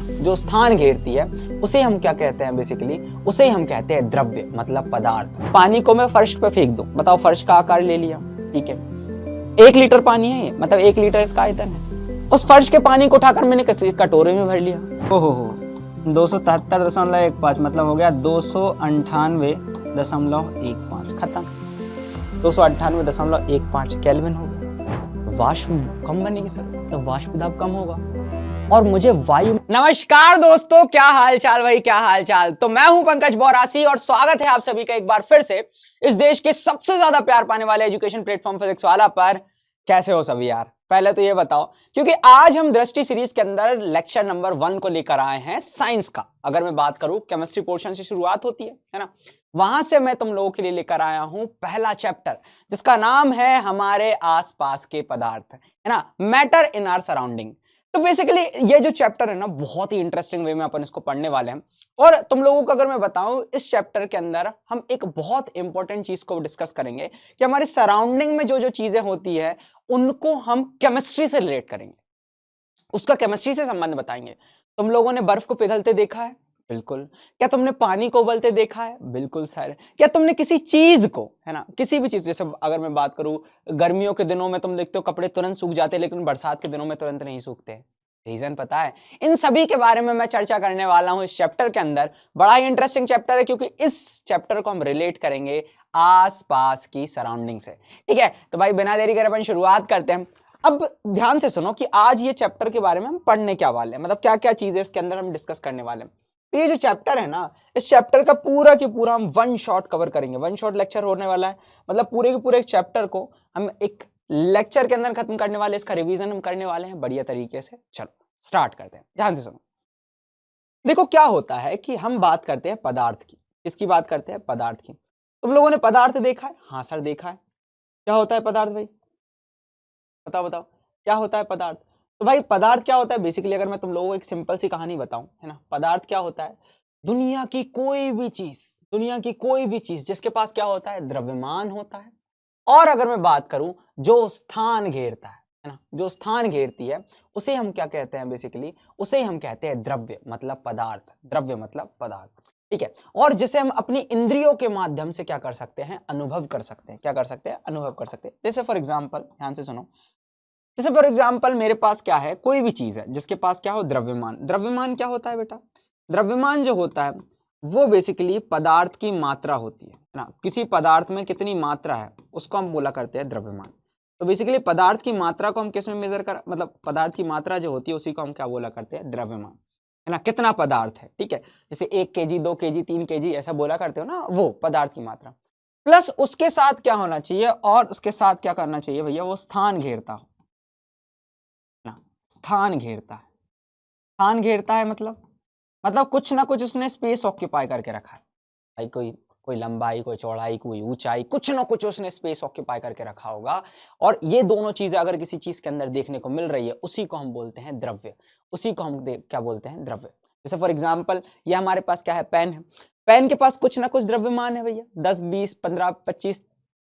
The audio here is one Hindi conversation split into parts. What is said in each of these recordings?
जो स्थान घेरती है उसे हम क्या कहते हैं, बेसिकली उसे हम कहते हैं द्रव्य मतलब पदार्थ। पानी को मैं फर्श पे फेंक दूं, बताओ फर्श का आकार ले लिया, ठीक है, 1 लीटर पानी है ये, मतलब 1 लीटर इसका आयतन है। उस फर्श के पानी को उठाकर मैंने किसी कटोरे में भर लिया, ओहो 273.15 मतलब हो गया 298.15, खत्म। 298.15 केल्विन हो गया। वाष्प कम बनेगी सर, तो वाष्प दाब कम होगा और मुझे वायु। नमस्कार दोस्तों, क्या हाल चाल भाई, क्या हाल चाल। तो मैं हूं पंकज बोरासी और स्वागत है आप सभी का एक बार फिर से इस देश के सबसे ज्यादा प्यार पाने वाले एजुकेशन प्लेटफॉर्म फिजिक्स वाला पर। कैसे हो सभी यार, पहले तो ये बताओ, क्योंकि आज हम दृष्टि सीरीज के अंदर लेक्चर नंबर 1 को लेकर आए हैं साइंस का। अगर मैं बात करूं, केमिस्ट्री पोर्शन से शुरुआत होती है ना, वहां से मैं तुम लोगों के लिए लेकर आया हूं पहला चैप्टर, जिसका नाम है हमारे आसपास के पदार्थ, है ना, मैटर इन आवर सराउंडिंग। तो बेसिकली ये जो चैप्टर है ना, बहुत ही इंटरेस्टिंग वे में अपन इसको पढ़ने वाले हैं। और तुम लोगों को अगर मैं बताऊं, इस चैप्टर के अंदर हम एक बहुत इंपॉर्टेंट चीज को डिस्कस करेंगे कि हमारी सराउंडिंग में जो जो चीजें होती है उनको हम केमिस्ट्री से रिलेट करेंगे, उसका केमिस्ट्री से संबंध बताएंगे। तुम लोगों ने बर्फ को पिघलते देखा है? बिल्कुल। क्या तुमने पानी को उबलते देखा है? बिल्कुल सर। क्या तुमने किसी चीज को, है ना, किसी भी चीज, जैसे अगर मैं बात करूं, गर्मियों के दिनों में तुम देखते हो कपड़े तुरंत सूख जाते हैं, लेकिन बरसात के दिनों में तुरंत नहीं सूखते, रीजन पता है? इन सभी के बारे में मैं चर्चा करने वाला हूं इस चैप्टर के अंदर। बड़ा ही इंटरेस्टिंग चैप्टर है, क्योंकि इस चैप्टर को हम रिलेट करेंगे आसपास की सराउंडिंग से। ठीक है, तो भाई बिना देरी करे अपन शुरुआत करते हैं। अब ध्यान से सुनो कि आज ये चैप्टर के बारे में हम पढ़ने क्या वाले हैं, मतलब क्या क्या चीजें इसके अंदर हम डिस्कस करने वाले हैं। तो ये जो चैप्टर है ना, इस चैप्टर का पूरा की पूरा हम वन शॉट कवर करेंगे, वन शॉट लेक्चर होने वाला है। मतलब पूरे के पूरे चैप्टर को हम एक लेक्चर के अंदर खत्म करने वाले, इसका रिवीजन हम करने वाले हैं बढ़िया तरीके से। चलो स्टार्ट करते हैं, ध्यान से सुनो। देखो क्या होता है कि हम बात करते हैं पदार्थ की। किसकी बात करते हैं? पदार्थ की। तुम लोगों ने पदार्थ देखा है? हाँ सर देखा है। क्या होता है पदार्थ भाई? बताओ बताओ, क्या होता है पदार्थ? तो भाई पदार्थ क्या होता है, बेसिकली अगर मैं तुम लोगों को एक सिंपल सी कहानी बताऊं, है ना, पदार्थ क्या होता है? दुनिया की कोई भी चीज, दुनिया की कोई भी चीज जिसके पास क्या होता है? द्रव्यमान होता है। और अगर मैं बात करूं, जो स्थान घेरता है ना, जो स्थान घेरती है, उसे हम क्या कहते हैं? बेसिकली उसे हम कहते हैं द्रव्य मतलब पदार्थ। द्रव्य मतलब पदार्थ, ठीक है। और जिसे हम अपनी इंद्रियों के माध्यम से क्या कर सकते हैं? अनुभव कर सकते हैं। क्या कर सकते हैं? अनुभव कर सकते हैं। जैसे फॉर एग्जाम्पल, ध्यान से सुनो, जैसे फॉर एग्जाम्पल मेरे पास क्या है, कोई भी चीज है जिसके पास क्या हो? द्रव्यमान। द्रव्यमान क्या होता है बेटा? द्रव्यमान जो होता है वो बेसिकली पदार्थ की मात्रा होती है ना, किसी पदार्थ में कितनी मात्रा है उसको हम बोला करते हैं द्रव्यमान। तो बेसिकली पदार्थ की मात्रा को हम किस में मेजर कर, मतलब पदार्थ की मात्रा जो होती है उसी को हम क्या बोला करते हैं? द्रव्यमान, है ना। कितना पदार्थ है, ठीक है, जैसे 1 केजी 2 केजी 3 केजी ऐसा बोला करते हो ना, वो पदार्थ की मात्रा। प्लस उसके साथ क्या होना चाहिए, और उसके साथ क्या करना चाहिए भैया? वो स्थान घेरता हो ना, स्थान घेरता है। स्थान घेरता है मतलब कुछ ना कुछ उसने स्पेस ऑक्यूपाई करके रखा है भाई। कोई कोई लंबाई, कोई चौड़ाई, कोई ऊंचाई, कुछ ना कुछ उसने स्पेस ऑक्यूपाई करके रखा होगा। और ये दोनों चीजें अगर किसी चीज के अंदर देखने को मिल रही है, उसी को हम बोलते हैं द्रव्य। उसी को हम क्या बोलते हैं? द्रव्य। जैसे फॉर एग्जाम्पल ये हमारे पास क्या है? पेन है। पेन के पास कुछ ना कुछ द्रव्यमान है भैया, 10 20 15 25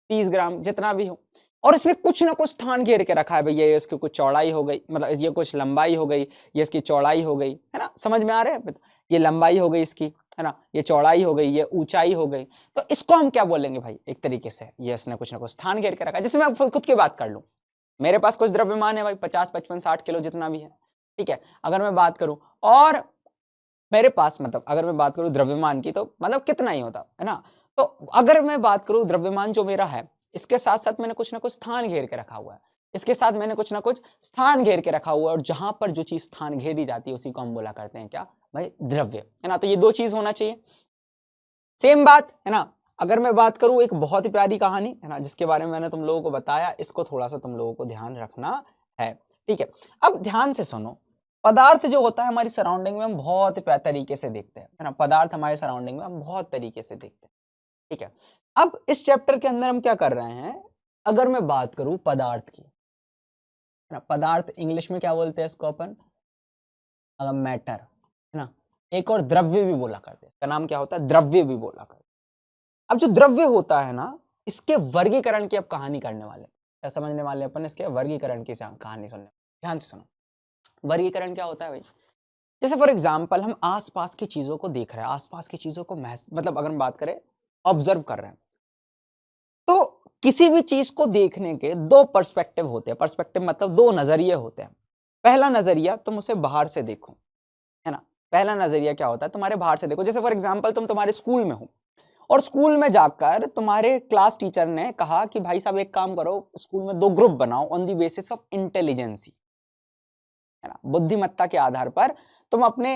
30 ग्राम जितना भी हो। और इसने कुछ ना कुछ स्थान घेर के रखा है भैया। ये इसकी कुछ चौड़ाई हो गई, मतलब ये कुछ लंबाई हो गई, ये इसकी चौड़ाई हो गई, है ना, समझ में आ रहा है? ये लंबाई हो गई इसकी, है ना, ये चौड़ाई हो गई, ये ऊंचाई हो गई। तो इसको हम क्या बोलेंगे भाई? एक तरीके से ये इसने कुछ ना कुछ स्थान घेर के रखा है। जैसे मैं खुद की बात कर लूं, मेरे पास कुछ द्रव्यमान है भाई, 50 55 60 किलो जितना भी है, ठीक है। अगर मैं बात करूं, और मेरे पास, मतलब अगर मैं बात करूं द्रव्यमान की, तो मतलब कितना ही होता है ना। तो अगर मैं बात करूं द्रव्यमान जो मेरा है, इसके साथ साथ मैंने कुछ ना कुछ स्थान घेर के रखा हुआ है। इसके साथ मैंने कुछ ना कुछ स्थान घेर के रखा हुआ है, और जहां पर जो चीज स्थान घेरी जाती है उसी को हम बोला करते हैं क्या भाई? द्रव्य, है ना। तो ये दो चीज होना चाहिए। सेम बात है ना। अगर मैं बात करूं एक बहुत ही प्यारी कहानी, है ना, जिसके बारे में मैंने तुम लोगों को बताया, इसको थोड़ा सा तुम लोगों को ध्यान रखना है, ठीक है। अब ध्यान से सुनो, पदार्थ जो होता है हमारी सराउंडिंग में हम बहुत तरीके से देखते हैं, है ना। पदार्थ हमारे सराउंडिंग में हम बहुत तरीके से देखते हैं, ठीक है। अब इस चैप्टर के अंदर हम क्या कर रहे हैं, अगर मैं बात करूं पदार्थ की, है ना, पदार्थ इंग्लिश में क्या बोलते हैं इसको अपन? मैटर, है ना। एक और द्रव्य भी बोला करते हैं, इसका नाम क्या होता है? द्रव्य भी बोला करते हैं। अब जो द्रव्य होता है ना, इसके वर्गीकरण की अब कहानी करने वाले हैं। क्या समझने वाले अपन? इसके वर्गीकरण की कहानी सुनने। ध्यान से सुनो, वर्गीकरण क्या होता है भाई? जैसे फॉर एग्जाम्पल हम आसपास की चीजों को देख रहे हैं, आसपास की चीजों को मतलब अगर हम बात करें ऑब्जर्व कर रहे हैं, तो किसी भी चीज को देखने के दो पर्सपेक्टिव होते हैं। पर्सपेक्टिव मतलब दो नजरिए होते हैं। पहला नजरिया, तुम उसे बाहर से देखो, है ना। पहला नजरिया क्या होता है, तुम्हारे बाहर से देखो। जैसे फॉर एग्जाम्पल तुम तुम्हारे स्कूल में हो और स्कूल में जाकर तुम्हारे क्लास टीचर ने कहा कि भाई साहब एक काम करो, स्कूल में दो ग्रुप बनाओ on the basis of intelligency, है ना, बुद्धिमत्ता के आधार पर तुम अपने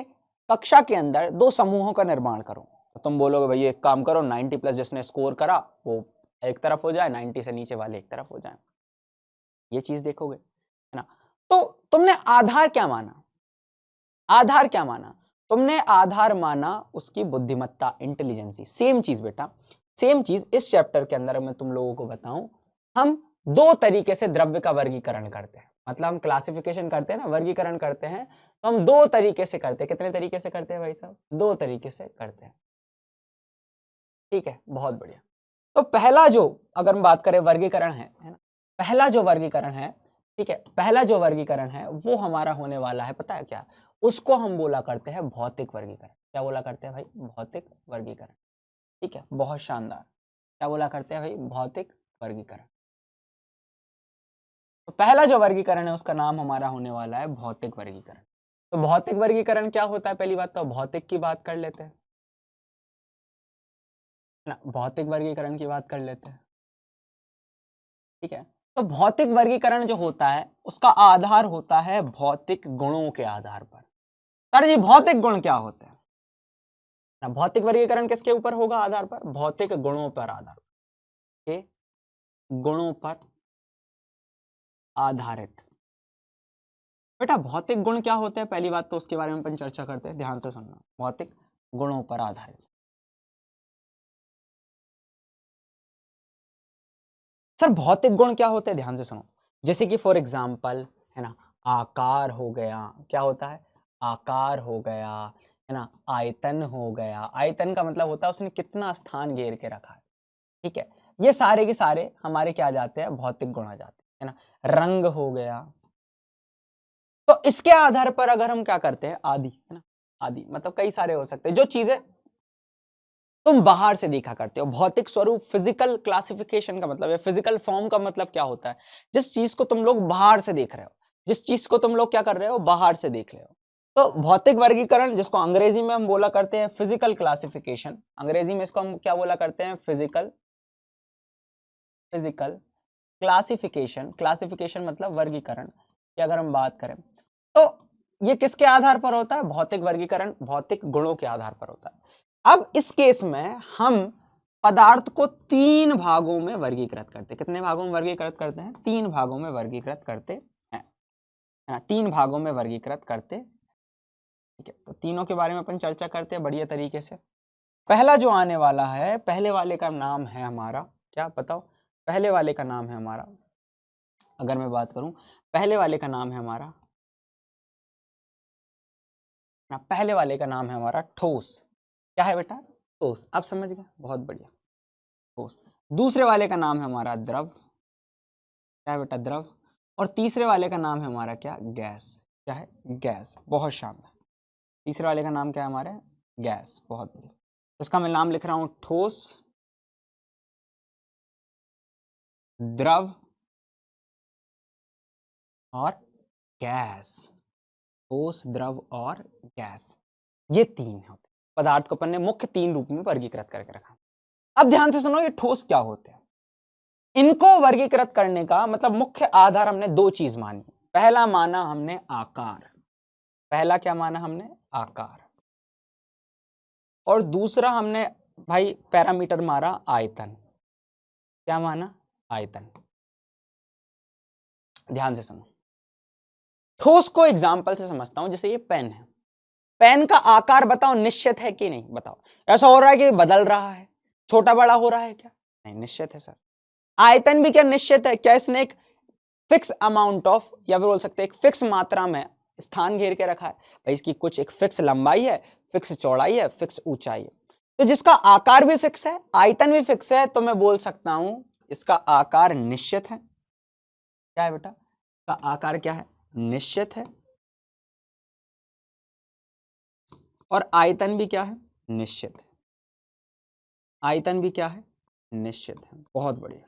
कक्षा के अंदर दो समूहों का निर्माण करो। तो तुम बोलोगे भाई एक काम करो, 90 प्लस जिसने स्कोर करा वो एक तरफ हो जाए, 90 से नीचे वाले एक तरफ हो जाए, ये चीज देखोगे, है ना। तो तुमने आधार क्या माना, आधार क्या माना, तुमने आधार माना उसकी बुद्धिमत्ता, इंटेलिजेंसी। सेम चीज बेटा, सेम चीज इस चैप्टर के अंदर मैं तुम लोगों को बताऊं, हम दो तरीके से द्रव्य का वर्गीकरण करते हैं। मतलब हम क्लासिफिकेशन करते हैं ना, वर्गीकरण करते हैं, तो हम दो तरीके से करते हैं। कितने तरीके से करते हैं भाई साहब, दो तरीके से करते हैं। ठीक है, बहुत बढ़िया। तो पहला जो अगर हम बात करें वर्गीकरण है ना, पहला जो वर्गीकरण है, ठीक है, पहला जो वर्गीकरण है वो हमारा होने वाला है, पता है क्या, उसको हम बोला करते हैं भौतिक वर्गीकरण। क्या बोला करते हैं भाई, भौतिक वर्गीकरण। ठीक है, बहुत शानदार। क्या बोला करते हैं भाई, भौतिक वर्गीकरण। तो पहला जो वर्गीकरण है उसका नाम हमारा होने वाला है भौतिक वर्गीकरण। तो भौतिक वर्गीकरण क्या होता है, पहली बात तो भौतिक की बात कर लेते हैं ना, भौतिक वर्गीकरण की बात कर लेते हैं। ठीक है, तो भौतिक वर्गीकरण जो होता है उसका आधार होता है भौतिक गुणों के आधार पर। सर जी भौतिक गुण क्या होते हैं ना, भौतिक वर्गीकरण किसके ऊपर होगा, आधार पर, भौतिक गुणों पर, आधार के गुणों पर आधारित। बेटा भौतिक गुण क्या होते हैं, पहली बात तो उसके बारे में अपन चर्चा करते हैं, ध्यान से सुनना। भौतिक गुणों पर आधारित, सर भौतिक गुण क्या होते हैं, ध्यान से सुनो। जैसे कि फॉर एग्जाम्पल, है ना, आकार हो गया, क्या होता है, आकार हो गया, है ना, आयतन हो गया। आयतन का मतलब होता है उसने कितना स्थान घेर के रखा है। ठीक है, ये सारे के सारे हमारे क्या आ जाते हैं, भौतिक गुण आ जाते हैं, है ना। रंग हो गया, तो इसके आधार पर अगर हम क्या करते हैं, आदि, है ना, आदि मतलब कई सारे हो सकते हैं जो चीजें तुम बाहर से देखा करते हो। भौतिक स्वरूप, फिजिकल क्लासिफिकेशन का मतलब है, फिजिकल फॉर्म का मतलब क्या होता है, जिस चीज को तुम लोग बाहर से देख रहे हो, जिस चीज को तुम लोग क्या कर रहे हो, बाहर से देख रहे हो। तो भौतिक वर्गीकरण जिसको अंग्रेजी में हम बोला करते हैं फिजिकल क्लासिफिकेशन, अंग्रेजी में इसको हम क्या बोला करते हैं, फिजिकल, फिजिकल क्लासिफिकेशन। क्लासिफिकेशन मतलब वर्गीकरण की अगर हम बात करें तो ये किसके आधार पर होता है, भौतिक वर्गीकरण भौतिक गुणों के आधार पर होता है। अब इस केस में हम पदार्थ को तीन भागों में वर्गीकृत करते हैं। कितने भागों में वर्गीकृत करते हैं, तीन भागों में वर्गीकृत करते हैं, है ना, तीन भागों में वर्गीकृत करते। ठीक है, तो तीनों के बारे में अपन चर्चा करते हैं बढ़िया तरीके से। पहला जो आने वाला है, पहले वाले का नाम है हमारा क्या, बताओ, पहले वाले का नाम है हमारा, अगर मैं बात करूं, पहले वाले का नाम है हमारा ना, पहले वाले का नाम है हमारा ठोस। क्या है बेटा, ठोस। आप समझ गए, बहुत बढ़िया, ठोस। दूसरे वाले का नाम है हमारा द्रव। क्या है बेटा, द्रव। और तीसरे वाले का नाम है हमारा क्या, गैस। क्या है, गैस, बहुत शानदार। तीसरे वाले का नाम क्या है हमारे, गैस, बहुत बढ़िया। उसका मैं नाम लिख रहा हूं, ठोस, द्रव और गैस। ठोस, द्रव और गैस, ये तीन होते पदार्थ को अपन ने मुख्य तीन रूप में वर्गीकृत करके रखा। अब ध्यान से सुनो, ये ठोस क्या होते हैं, इनको वर्गीकृत करने का मतलब मुख्य आधार हमने दो चीज मानी। पहला माना हमने आकार, पहला क्या माना हमने, आकार। और दूसरा हमने भाई पैरामीटर मारा आयतन। क्या माना, आयतन। ध्यान से सुनो, ठोस को एग्जांपल से समझता हूं, जैसे ये पेन है, पेन का आकार बताओ निश्चित है कि नहीं, बताओ। ऐसा हो रहा है कि बदल रहा है, छोटा बड़ा हो रहा है क्या, नहीं, निश्चित है सर। आयतन भी क्या निश्चित है, क्या इसने एक फिक्स अमाउंट ऑफ, या फिर बोल सकते हैं एक फिक्स मात्रा में स्थान घेर के रखा है भाई, इसकी कुछ एक फिक्स लंबाई है, फिक्स चौड़ाई है, फिक्स ऊंचाई है। तो जिसका आकार भी फिक्स है, आयतन भी फिक्स है, तो मैं बोल सकता हूं इसका आकार निश्चित है। क्या है बेटा, इसका आकार क्या है, निश्चित है। और आयतन भी क्या है, निश्चित है। आयतन भी क्या है, निश्चित है। बहुत बढ़िया।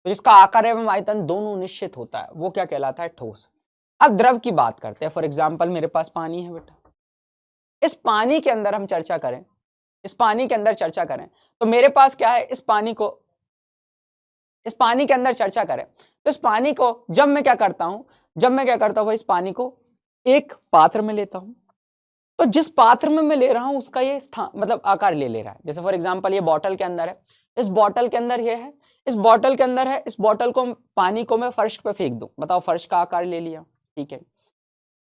तो जिसका आकार एवं आयतन दोनों निश्चित होता है वो क्या कहलाता है, ठोस। अब द्रव की बात करते हैं। फॉर एग्जाम्पल मेरे पास पानी है बेटा, इस पानी के अंदर हम चर्चा करें, इस पानी के अंदर चर्चा करें तो मेरे पास क्या है, इस पानी के अंदर चर्चा करें तो इस पानी को जब मैं क्या करता हूं, इस पानी को एक पात्र में लेता हूं, तो जिस पात्र में मैं ले रहा हूं उसका ये स्थान मतलब आकार ले रहा है। जैसे फॉर एग्जांपल ये बॉटल के अंदर है, इस बॉटल के अंदर ये है, इस बॉटल के अंदर है, इस बॉटल को पानी को मैं फर्श पे फेंक दूं, बताओ फर्श का आकार ले लिया, ठीक है।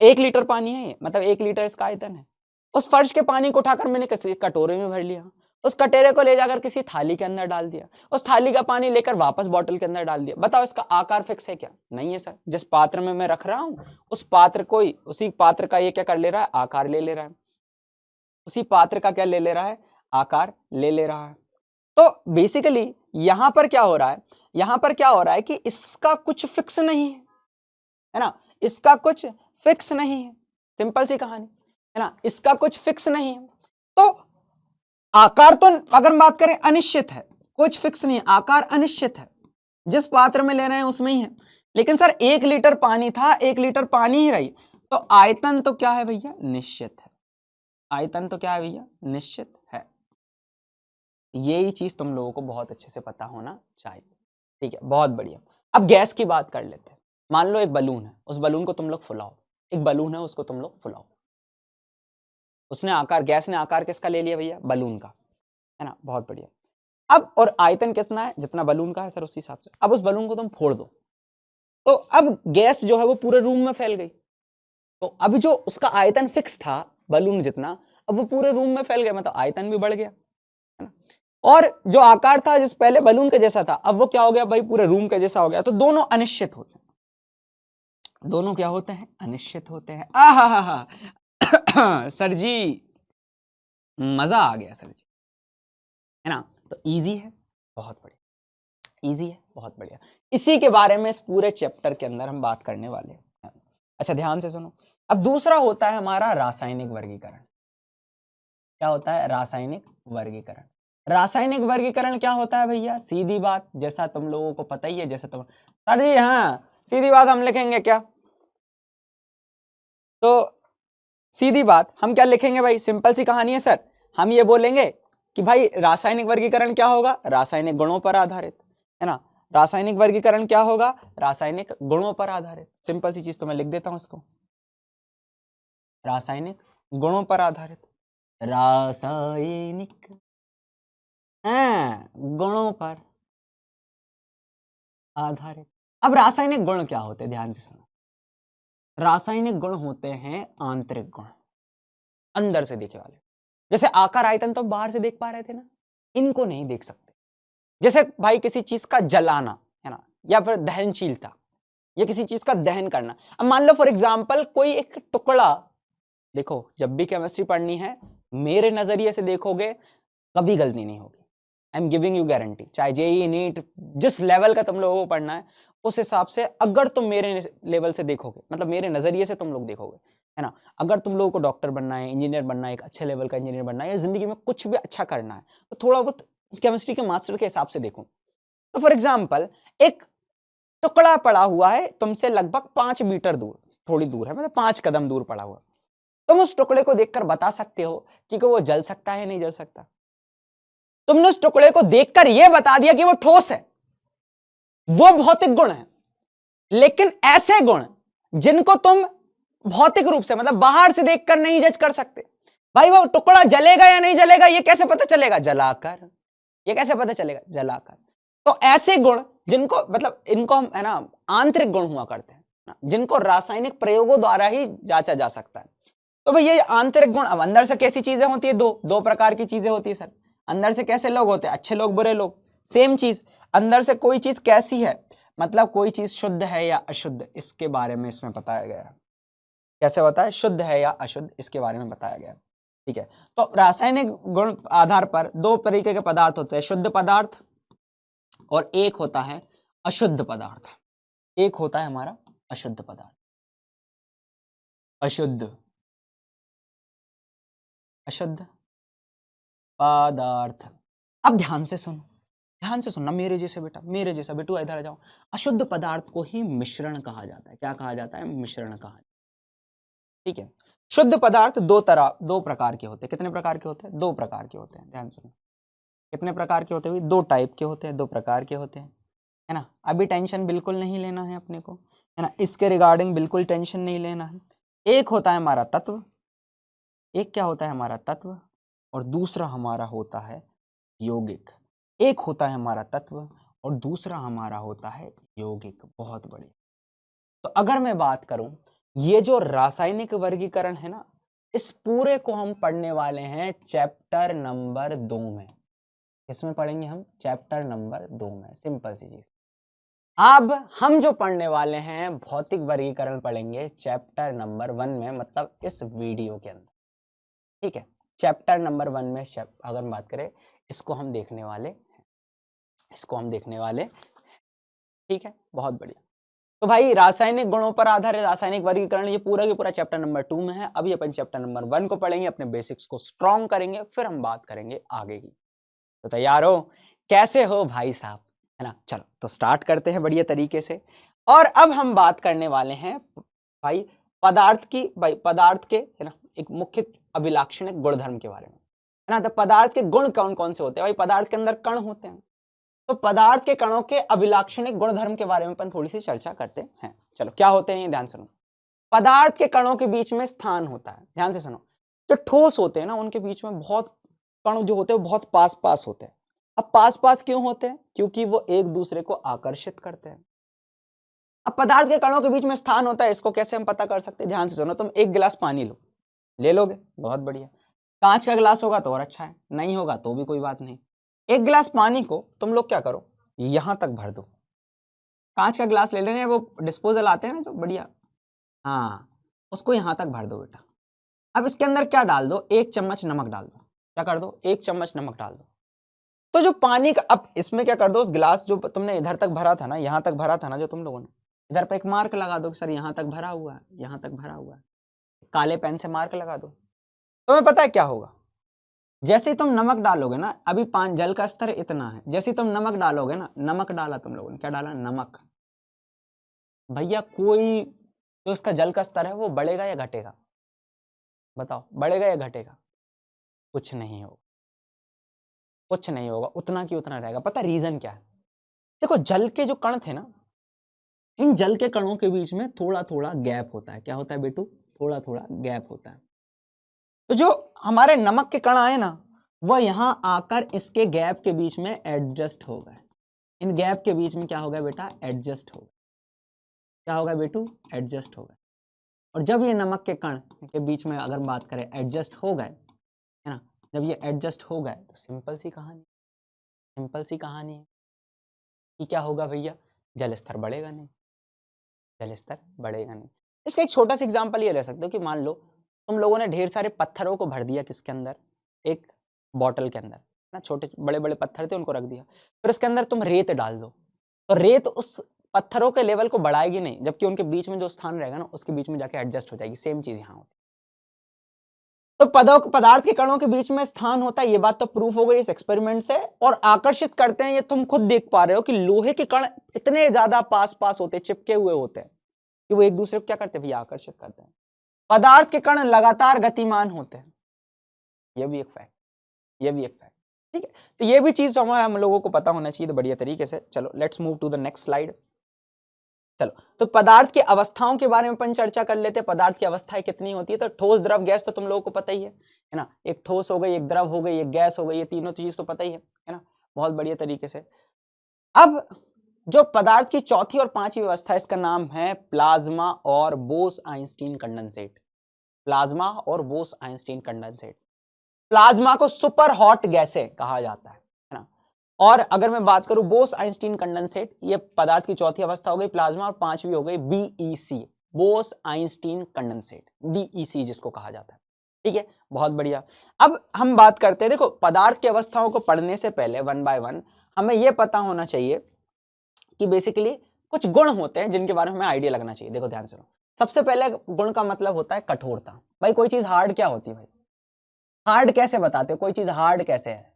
1 लीटर पानी है ये, मतलब 1 लीटर इसका आयतन है। उस फर्श के पानी को उठाकर मैंने किसी कटोरे में भर लिया, उस कटोरे को ले जाकर किसी थाली के अंदर डाल दिया, उस थाली का पानी लेकर वापस बॉटल के अंदर डाल दिया, बताओ इसका आकार फिक्स है क्या, नहीं है सर। जिस पात्र में मैं रख रहा हूं उस पात्र को ही, उसी पात्र का ये क्या कर ले रहा है, आकार ले रहा है, उसी पात्र का क्या ले रहा है, आकार ले रहा है। तो बेसिकली यहां पर क्या हो रहा है, यहां पर क्या हो रहा है कि इसका कुछ फिक्स नहीं है ना, इसका कुछ फिक्स नहीं है, सिंपल सी कहानी है ना, इसका कुछ फिक्स नहीं है। तो आकार तो अगर बात करें अनिश्चित है, कुछ फिक्स नहीं है, आकार अनिश्चित है, जिस पात्र में ले रहे हैं उसमें ही है। लेकिन सर 1 लीटर पानी था, 1 लीटर पानी ही रही, तो आयतन तो क्या है भैया, निश्चित है। आयतन तो क्या है भैया, निश्चित है। यही चीज तुम लोगों को बहुत अच्छे से पता होना चाहिए, ठीक है, बहुत बढ़िया। अब गैस की बात कर लेते हैं। मान लो एक बलून है, उस बलून को तुम लोग फुलाओ, एक बलून है उसको तुम लोग फुलाओ, उसने आकार, गैस ने आकार किसका ले लिया भैया, बलून का, है ना, बहुत बढ़िया। अब और आयतन कितना है, जितना बलून का है सर उस हिसाब से। अब उस बलून को तुम फोड़ दो, तो अब गैस जो है वो पूरे रूम में फैल गई, तो अब जो उसका आयतन फिक्स था बलून जितना, अब वो पूरे रूम में फैल गया, मतलब आयतन भी बढ़ गया, है ना। और जो आकार था जिस पहले बलून के जैसा था, अब वो क्या हो गया भाई, पूरे रूम के जैसा हो गया। तो दोनों अनिश्चित होते हैं, दोनों क्या होते हैं, अनिश्चित होते हैं। सर जी मजा आ गया सर जी, है ना। तो इजी है, बहुत बढ़िया, इजी है, बहुत बढ़िया। इसी के बारे में इस पूरे चैप्टर के अंदर हम बात करने वाले हैं। अच्छा ध्यान से सुनो। अब दूसरा होता है हमारा रासायनिक वर्गीकरण। क्या होता है, रासायनिक वर्गीकरण। रासायनिक वर्गीकरण क्या होता है भैया, सीधी बात, जैसा तुम लोगों को पता ही है, जैसे तुम सर जी, हाँ सीधी बात हम लिखेंगे क्या, तो सीधी बात हम क्या लिखेंगे भाई, सिंपल सी कहानी है सर। हम ये बोलेंगे कि भाई रासायनिक वर्गीकरण क्या होगा, रासायनिक गुणों पर आधारित, है ना। रासायनिक वर्गीकरण क्या होगा, रासायनिक गुणों पर आधारित। सिंपल सी चीज तो मैं लिख देता हूं इसको, रासायनिक गुणों पर आधारित, रासायनिक गुणों पर आधारित। अब रासायनिक गुण क्या होते हैं, ध्यान से सुनो। रासायनिक गुण होते हैं आंतरिक गुण, अंदर से देखे वाले। जैसे आकार आयतन तो बाहर से देख पा रहे थे ना, इनको नहीं देख सकते। जैसे भाई किसी चीज का जलाना, है ना, या फिर दहनशीलता, या किसी चीज का दहन करना। अब मान लो फॉर एग्जाम्पल कोई एक टुकड़ा, देखो जब भी केमिस्ट्री पढ़नी है मेरे नजरिए से देखोगे कभी गलती नहीं होगी, I am giving you guarantee. चाहे जेई नीट जिस लेवल का तुम लोगों को पढ़ना है उस हिसाब से अगर तुम मेरे लेवल से देखोगे, मतलब मेरे नजरिए से तुम लोग देखोगे, है ना, अगर तुम लोगों को डॉक्टर बनना है, इंजीनियर बनना है, एक अच्छे लेवल का इंजीनियर बनना है, या जिंदगी में कुछ भी अच्छा करना है, तो थोड़ा बहुत केमिस्ट्री के मास्टर के हिसाब से देखो। तो फॉर एग्जाम्पल एक टुकड़ा पड़ा हुआ है तुमसे लगभग 5 मीटर दूर, थोड़ी दूर है, मतलब 5 कदम दूर पड़ा हुआ, तुम उस टुकड़े को देखकर बता सकते हो कि वो जल सकता है नहीं जल सकता। तुमने उस टुकड़े को देखकर यह बता दिया कि वो ठोस है, वो भौतिक गुण है। लेकिन ऐसे गुण जिनको तुम भौतिक रूप से, मतलब बाहर से देखकर नहीं जज कर सकते, भाई वो टुकड़ा जलेगा या नहीं जलेगा ये कैसे पता चलेगा, जलाकर। ये कैसे पता चलेगा, जलाकर। तो ऐसे गुण जिनको, मतलब इनको हम, है ना, आंतरिक गुण हुआ करते हैं ना, जिनको रासायनिक प्रयोगों द्वारा ही जांचा जा सकता है। तो भाई ये आंतरिक गुण, अब अंदर से कैसी चीजें होती है, दो प्रकार की चीजें होती है सर। अंदर से कैसे लोग होते हैं, अच्छे लोग बुरे लोग। सेम चीज, अंदर से कोई चीज कैसी है, मतलब कोई चीज शुद्ध है या अशुद्ध, इसके बारे में इसमें बताया गया है। कैसे बताया, शुद्ध है या अशुद्ध, इसके बारे में बताया गया है, ठीक है। तो रासायनिक गुण आधार पर 2 तरीके के पदार्थ होते हैं, शुद्ध पदार्थ और एक होता है अशुद्ध पदार्थ। एक होता है हमारा अशुद्ध पदार्थ, अशुद्ध। अशुद्ध पदार्थ। अब ध्यान से सुनो, ध्यान से सुनना, मेरे जैसे बेटा, मेरे जैसा बेटू, इधर आ जाओ। अशुद्ध पदार्थ को ही मिश्रण कहा जाता है। क्या कहा जाता है? मिश्रण कहा जाता है। ठीक है। शुद्ध पदार्थ दो प्रकार के होते हैं। कितने प्रकार के होते हैं? दो प्रकार के होते हैं। ध्यान सुनो, कितने प्रकार के होते हैं? दो टाइप के होते हैं, दो प्रकार के होते हैं, है ना। अभी टेंशन बिल्कुल नहीं लेना है अपने को, है ना, इसके रिगार्डिंग बिल्कुल टेंशन नहीं लेना है। एक होता है हमारा तत्व, एक क्या होता है? हमारा तत्व, और दूसरा हमारा होता है यौगिक। एक होता है हमारा तत्व और दूसरा हमारा होता है यौगिक। बहुत बढ़िया। तो अगर मैं बात करूं, ये जो रासायनिक वर्गीकरण है ना, इस पूरे को हम पढ़ने वाले हैं चैप्टर नंबर 2 में। इसमें पढ़ेंगे हम चैप्टर नंबर 2 में। सिंपल सी चीज। अब हम जो पढ़ने वाले हैं भौतिक वर्गीकरण पढ़ेंगे चैप्टर नंबर 1 में, मतलब इस वीडियो के अंदर। ठीक है, चैप्टर नंबर 1 में अगर हम बात करें, इसको हम देखने वाले हैं, इसको हम देखने वाले। ठीक है, बहुत बढ़िया। तो भाई रासायनिक गुणों पर आधारित रासायनिक वर्गीकरण, ये पूरा के पूरा चैप्टर नंबर 2 में है। अभी अपन चैप्टर नंबर 1 को पढ़ेंगे, अपने बेसिक्स को स्ट्रॉन्ग करेंगे, फिर हम बात करेंगे आगे की। तो तैयार हो? कैसे हो भाई साहब, है ना। चलो तो स्टार्ट करते हैं बढ़िया तरीके से। और अब हम बात करने वाले हैं भाई पदार्थ की, भाई पदार्थ के, है ना, एक मुख्य अभिलाक्षणिक गुणधर्म के बारे में, है ना। तो पदार्थ के गुण कौन कौन से होते हैं? भाई पदार्थ के अंदर कण होते हैं, तो पदार्थ के कणों के अभिलाक्षणिक गुणधर्म के बारे में अपन थोड़ी सी चर्चा करते हैं। चलो क्या होते हैं ये ध्यान सुनो। पदार्थ के कणों के बीच में स्थान होता है। ध्यान से सुनो, जो ठोस होते हैं ना, उनके बीच में बहुत कण जो होते हैं बहुत पास पास होते हैं। अब पास पास क्यों होते हैं? क्योंकि वो एक दूसरे को आकर्षित करते हैं। अब पदार्थ के कणों के बीच में स्थान होता है, इसको कैसे हम पता कर सकते हैं? ध्यान से सुनो, तुम एक गिलास पानी लो, ले लोगे, बहुत बढ़िया। कांच का गिलास होगा तो और अच्छा है, नहीं होगा तो भी कोई बात नहीं। एक गिलास पानी को तुम लोग क्या करो, यहां तक भर दो। कांच का गिलास ले लेने, वो डिस्पोजल आते हैं ना जो बढ़िया, हाँ, उसको यहां तक भर दो बेटा। अब इसके अंदर क्या डाल दो? 1 चम्मच नमक डाल दो। क्या कर दो? 1 चम्मच नमक डाल दो। तो जो पानी का, अब इसमें क्या कर दो, उस गिलास जो तुमने इधर तक भरा था ना, यहां तक भरा था ना जो तुम लोगों ने, इधर पे एक मार्क लगा दो कि सर यहां तक भरा हुआ है, यहां तक भरा हुआ है। काले पेन से मार्क लगा दो। तुम्हें पता है क्या होगा? जैसे ही तुम नमक डालोगे ना, अभी जल का स्तर इतना है, जैसे ही तुम नमक डालोगे ना, नमक डाला तुम लोगों ने, क्या डाला? नमक। भैया कोई जो इसका जल का स्तर है वो बढ़ेगा या घटेगा? बताओ, बढ़ेगा या घटेगा? कुछ नहीं होगा, कुछ नहीं होगा, उतना की उतना रहेगा। पता रीजन क्या है? देखो, जल के जो कण थे ना, इन जल के कणों के बीच में थोड़ा थोड़ा गैप होता है। क्या होता है बेटू? थोड़ा थोड़ा गैप होता है। तो जो हमारे नमक के कण आए ना, वह यहां आकर इसके गैप के बीच में एडजस्ट हो गए। इन गैप के बीच में क्या हो गया बेटा? एडजस्ट हो गए। क्या होगा बेटू? एडजस्ट हो गए। और जब ये नमक के कण के बीच में अगर बात करें एडजस्ट हो गए, है ना, जब ये एडजस्ट हो गए तो सिंपल सी कहानी, सिंपल सी कहानी है कि क्या होगा भैया? जल स्तर बढ़ेगा नहीं, जल स्तर बढ़ेगा नहीं। इसका एक छोटा सा एग्जांपल ये ले सकते हो कि मान लो तुम लोगों ने ढेर सारे पत्थरों को भर दिया किसके अंदर? एक बॉटल के अंदर ना, छोटे बड़े बड़े पत्थर थे उनको रख दिया, फिर उसके अंदर तुम रेत डाल दो, तो रेत उस पत्थरों के लेवल को बढ़ाएगी नहीं, जबकि उनके बीच में जो स्थान रहेगा ना, उसके बीच में जाके एडजस्ट हो जाएगी। सेम चीज यहाँ होती। तो पदार्थ के कणों के बीच में स्थान होता है, ये बात तो प्रूफ हो गई इस एक्सपेरिमेंट से। और आकर्षित करते हैं, ये तुम खुद देख पा रहे हो कि लोहे के कण इतने ज्यादा पास पास होते हैं, चिपके हुए होते हैं, कि वो एक दूसरे को क्या करते हैं भैया? आकर्षित करते हैं। पदार्थ के कण लगातार गतिमान होते हैं, ये भी एक फैक्ट, ये भी एक फैक्ट। ठीक है, तो ये भी चीज हम लोगों को पता होना चाहिए तो बढ़िया तरीके से। चलो let's move to the next slide. चलो, तो पदार्थ की अवस्थाओं के बारे में अपन चर्चा कर लेते हैं। पदार्थ की अवस्थाएं कितनी होती है? तो ठोस, द्रव, गैस तो तुम लोगों को पता ही है ना। एक ठोस हो गई, एक द्रव हो गई, एक गैस हो गई, ये तीनों चीज तो पता ही है ना, बहुत बढ़िया तरीके से। अब जो पदार्थ की चौथी और पांचवी अवस्था, इसका नाम है प्लाज्मा और बोस आइंस्टीन कंडेंसेट। प्लाज्मा और बोस आइंस्टीन कंडेंसेट। प्लाज्मा को सुपर हॉट गैसें कहा जाता है ना। और अगर मैं बात करूं बोस आइंस्टीन कंडेंसेट, ये पदार्थ की चौथी अवस्था हो गई प्लाज्मा, और पांचवी हो गई BEC, Bose Einstein condensate, BEC जिसको कहा जाता है। ठीक है, बहुत बढ़िया। अब हम बात करते हैं, देखो पदार्थ की अवस्थाओं को पढ़ने से पहले वन बाय वन हमें यह पता होना चाहिए कि बेसिकली कुछ गुण होते हैं जिनके बारे में हमें आइडिया लगना चाहिए। देखो ध्यान से, सबसे पहले गुण का मतलब होता है कठोरता। भाई कोई चीज हार्ड क्या होती है भाई? हार्ड कैसे बताते हो? कोई चीज हार्ड कैसे है?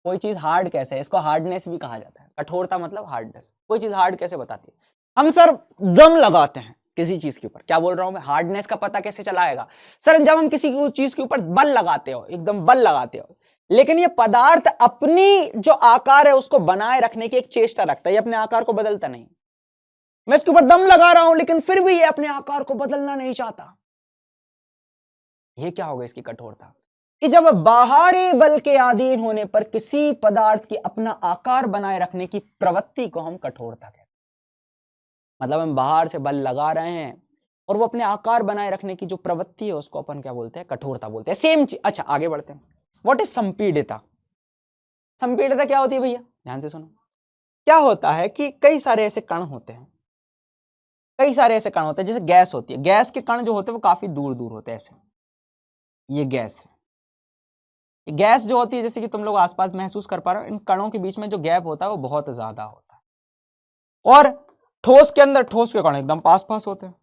कोई चीज हार्ड कैसे है? इसको हार्डनेस भी कहा जाता है। कठोरता मतलब हार्डनेस। कोई चीज हार्ड कैसे बताती है? हम सर दम लगाते हैं किसी चीज के ऊपर। क्या बोल रहा हूं मैं? हार्डनेस का पता कैसे चलाएगा सर? जब हम किसी चीज के ऊपर बल लगाते हो, एकदम बल लगाते हो, लेकिन ये पदार्थ अपनी जो आकार है उसको बनाए रखने की एक चेष्टा रखता है, ये अपने आकार को बदलता नहीं। मैं इसके ऊपर दम लगा रहा हूं लेकिन फिर भी ये अपने आकार को बदलना नहीं चाहता। ये क्या होगा इसकी कठोरता? कि जब बाहरी बल के अधीन होने पर किसी पदार्थ की अपना आकार बनाए रखने की प्रवृत्ति को हम कठोरता कहते हैं। मतलब हम बाहर से बल लगा रहे हैं और वो अपने आकार बनाए रखने की जो प्रवृत्ति है उसको अपन क्या बोलते हैं? कठोरता बोलते हैं। सेम चीज। अच्छा आगे बढ़ते हैं। What is संपीड़िता? संपीड़िता क्या होती है भैया? ध्यान से सुनो। क्या होता है कि कई सारे ऐसे कण होते हैं, कई सारे ऐसे कण होते हैं, जैसे गैस होती है। गैस के कण जो होते हैं वो काफी दूर दूर होते हैं ऐसे। ये गैस है। गैस जो होती है जैसे कि तुम लोग आसपास महसूस कर पा रहे हो, इन कणों के बीच में जो गैप होता है वो बहुत ज्यादा होता है। और ठोस के अंदर ठोस के कण एकदम पास पास होते हैं।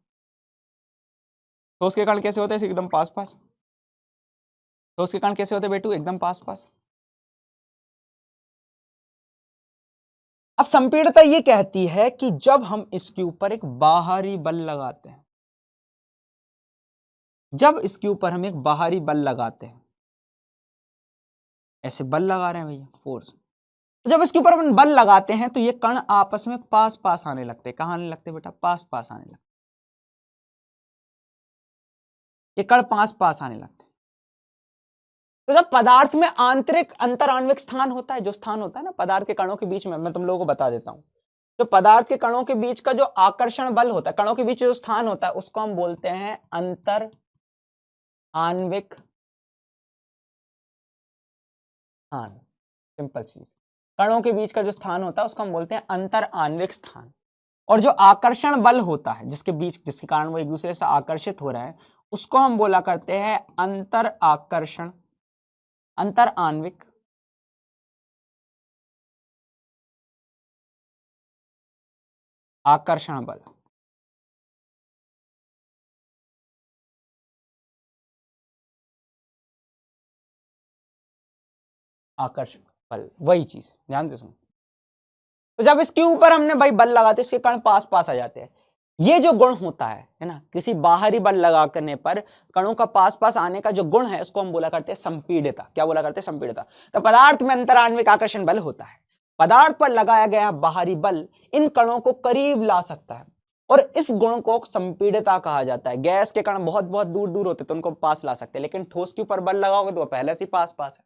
ठोस के कण कैसे होते हैं? एकदम पास पास। ठोस के कण कैसे होते हैं बेटू? एकदम पास पास। अब संपीड़िता ये कहती है कि जब हम इसके ऊपर एक बाहरी बल लगाते हैं, जब इसके ऊपर हम एक बाहरी बल लगाते हैं, ऐसे बल लगा रहे हैं भैया, फोर्स, तो जब इसके ऊपर अपन बल लगाते हैं तो ये कण आपस में पास पास आने लगते हैं। कहां आने लगते हैं बेटा? पास पास आने लगते। ये कण पास पास आने लगते हैं। तो जब पदार्थ में आंतरिक अंतराण्विक स्थान होता है, जो स्थान होता है ना पदार्थ के कणों के बीच में, मैं तुम लोगों को बता देता हूं, जो पदार्थ के कणों के बीच का जो आकर्षण बल होता है, कणों के बीच जो स्थान होता है उसको हम बोलते हैं अंतर आणविक स्थान। सिंपल चीज। कणों के बीच का जो स्थान होता है उसको हम बोलते हैं अंतर आणविक स्थान। और जो आकर्षण बल होता है जिसके बीच, जिसके कारण वो एक दूसरे से आकर्षित हो रहे हैं, उसको हम बोला करते हैं अंतर आकर्षण, अंतर आणविक आकर्षण बल। आकर्षण बल वही चीज, ध्यान से सुनो। तो जब इसके ऊपर हमने भाई बल लगाते इसके कारण पास पास आ जाते हैं। ये जो गुण होता है ना, किसी बाहरी बल लगा करने पर कणों का पास पास आने का जो गुण है उसको हम बोला करते हैं संपीड़िता। क्या बोला करते हैं? संपीड़िता। तो पदार्थ में अंतराण्विक आकर्षण बल होता है। पदार्थ पर लगाया गया बाहरी बल इन कणों को करीब ला सकता है और इस गुण को संपीड़िता कहा जाता है। गैस के कण बहुत बहुत दूर दूर होते तो उनको पास ला सकते हैं, लेकिन ठोस के ऊपर बल लगाओगे तो वो पहले से पास पास है।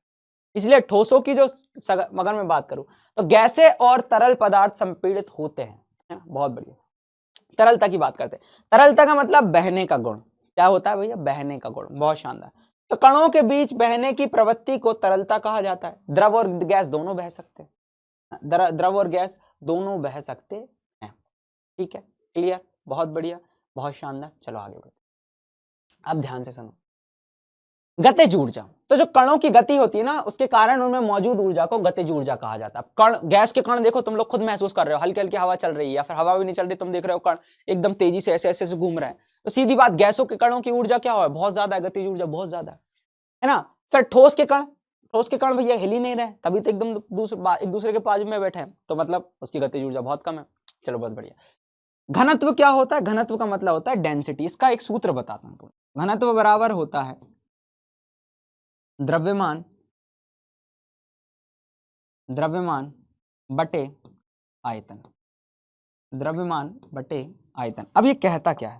इसलिए ठोसों की जो अगर मैं बात करूं तो गैसें और तरल पदार्थ संपीड़ित होते हैं, है ना? बहुत बढ़िया। तरलता की बात करते हैं। तरलता का मतलब बहने का गुण। क्या होता है भैया? बहने का गुण। बहुत शानदार। तो कणों के बीच बहने की प्रवृत्ति को तरलता कहा जाता है। द्रव और गैस दोनों बह सकते हैं। द्रव और गैस दोनों बह सकते हैं। ठीक है, क्लियर? बहुत बढ़िया, बहुत शानदार। चलो आगे बढ़ते। अब ध्यान से सुनो। गतिज ऊर्जा। तो जो कणों की गति होती है ना उसके कारण उनमें मौजूद ऊर्जा को गतिज ऊर्जा कहा जाता है। कण, गैस के कण देखो, तुम लोग खुद महसूस कर रहे हो, हल्की हल्की हवा चल रही है या फिर हवा भी नहीं चल रही, तुम देख रहे हो कण एकदम तेजी से ऐसे ऐसे से घूम रहे हैं, तो सीधी बात गैसों के कणों की ऊर्जा क्या हो? बहुत ज्यादा है, गतिज ऊर्जा बहुत ज्यादा है ना। फिर ठोस के कण, ठोस के कण भैया हिल ही नहीं रहे, तभी तो एकदम एक दूसरे के बाजू में बैठे हैं, तो मतलब उसकी गतिज ऊर्जा बहुत कम है। चलो बहुत बढ़िया। घनत्व क्या होता है? घनत्व का मतलब होता है डेंसिटी। इसका एक सूत्र बताता हूं। घनत्व बराबर होता है द्रव्यमान, द्रव्यमान बटे आयतन। द्रव्यमान बटे आयतन। अब ये कहता क्या है?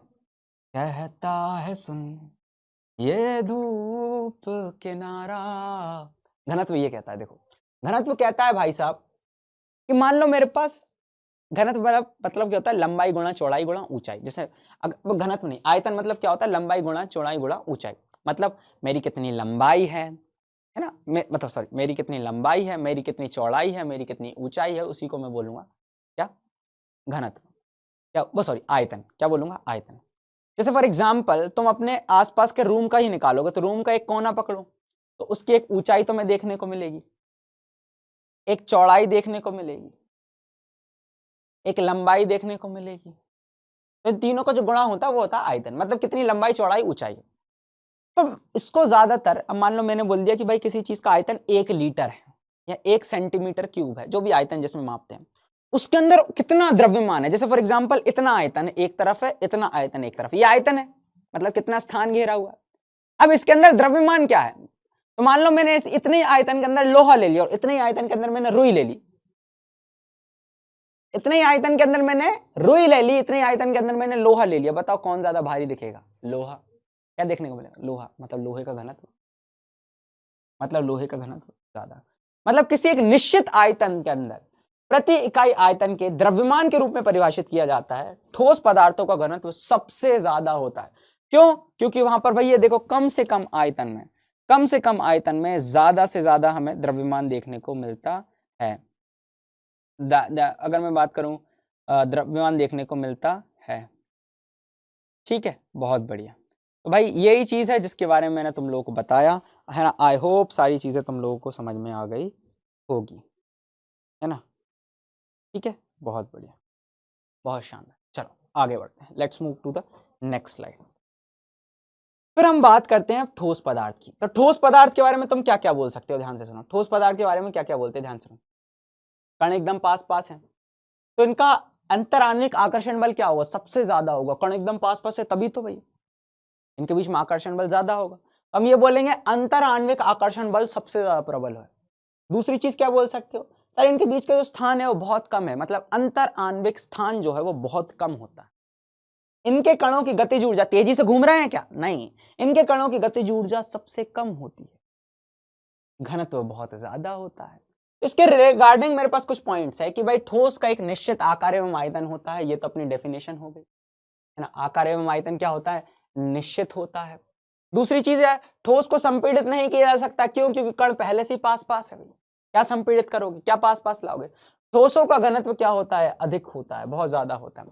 कहता है सुन ये धूप किनारा। घनत्व ये कहता है, देखो घनत्व कहता है भाई साहब कि मान लो मेरे पास, घनत्व मतलब क्या होता है? लंबाई गुणा चौड़ाई गुणा ऊंचाई। जैसे घनत्व नहीं, आयतन मतलब क्या होता है? लंबाई गुणा चौड़ाई गुणा ऊंचाई। मतलब मेरी कितनी लंबाई है ना, मतलब सॉरी, मेरी कितनी लंबाई है, मेरी कितनी चौड़ाई है, मेरी कितनी ऊंचाई है, उसी को मैं बोलूंगा क्या? घनत्व। क्या वो, सॉरी आयतन। क्या बोलूंगा? आयतन। जैसे फॉर एग्जांपल तुम अपने आसपास के रूम का ही निकालोगे, तो रूम का एक कोना पकड़ो तो उसकी एक ऊंचाई तुम्हें देखने को मिलेगी, एक चौड़ाई देखने को मिलेगी, एक लंबाई देखने को मिलेगी। तो इन तीनों का जो गुणा होता है वो होता है आयतन। मतलब कितनी लंबाई चौड़ाई ऊंचाई। तो इसको ज्यादातर, अब मान लो मैंने बोल दिया कि भाई किसी चीज का आयतन 1 लीटर है या 1 सेंटीमीटर क्यूब है, जो भी आयतन जिसमें मापते हैं, उसके अंदर कितना द्रव्यमान है। जैसे फॉर एग्जांपल इतना आयतन एक तरफ है, इतना आयतन एक तरफ, ये आयतन है, मतलब कितना स्थान घेरा हुआ है। अब इसके अंदर द्रव्यमान क्या है, तो मान लो मैंने इतने आयतन के अंदर लोहा ले लिया और इतने आयतन के अंदर मैंने रुई ले ली, इतने आयतन के अंदर मैंने रुई ले ली, इतने आयतन के अंदर मैंने लोहा ले लिया। बताओ कौन ज्यादा भारी दिखेगा? लोहा। क्या देखने को मिलेगा? लोहा, मतलब लोहे का घनत्व, मतलब लोहे का घनत्व ज्यादा। मतलब किसी एक निश्चित आयतन के अंदर प्रति इकाई आयतन के द्रव्यमान के रूप में परिभाषित किया जाता है, ठोस पदार्थों का घनत्व सबसे ज्यादा होता है। क्यों? क्योंकि वहां पर भाई ये देखो, कम से कम आयतन में, कम से कम आयतन में ज्यादा से ज्यादा हमें द्रव्यमान देखने को मिलता है। अगर मैं बात करूं, द्रव्यमान देखने को मिलता है। ठीक है, बहुत बढ़िया। तो भाई यही चीज है जिसके बारे में मैंने तुम लोगों को बताया है ना। आई होप सारी चीजें तुम लोगों को समझ में आ गई होगी, है ना। ठीक है, बहुत बढ़िया, बहुत शानदार। चलो आगे बढ़ते हैं, let's move to the next slide. फिर हम बात करते हैं ठोस पदार्थ की। तो ठोस पदार्थ के बारे में तुम क्या क्या बोल सकते हो? ध्यान से सुनो, ठोस पदार्थ के बारे में क्या क्या बोलते हैं, ध्यान से सुनो। कण एकदम पास पास है, तो इनका अंतराण्विक आकर्षण बल क्या होगा? सबसे ज्यादा होगा। कण एकदम पास पास है तभी तो भाई इनके बीच में आकर्षण बल ज्यादा होगा। हम ये बोलेंगे अंतराण्विक आकर्षण बल सबसे ज्यादा प्रबल है। दूसरी चीज क्या बोल सकते हो? सर इनके बीच का जो स्थान है वो बहुत कम है, मतलब अंतराण्विक स्थान जो है वो बहुत कम होता है। इनके कणों की गतिज ऊर्जा, तेजी से घूम रहे हैं क्या? नहीं, इनके कणों की गतिज ऊर्जा सबसे कम होती है, घनत्व बहुत ज्यादा होता है। इसके रिगार्डिंग मेरे पास कुछ पॉइंट्स है कि भाई ठोस का एक निश्चित आकार एवं आयतन होता है, ये तो अपनी डेफिनेशन हो गई, है ना। आकार एवं आयतन क्या होता है? निश्चित होता है। दूसरी चीज है, ठोस को संपीड़ित नहीं किया जा सकता। क्यों? क्योंकि कण पहले से ही पास पास है। क्या संपीड़ित करोगे, क्या पास पास लाओगे? ठोसों का घनत्व क्या होता है? अधिक होता है, बहुत ज्यादा होता है।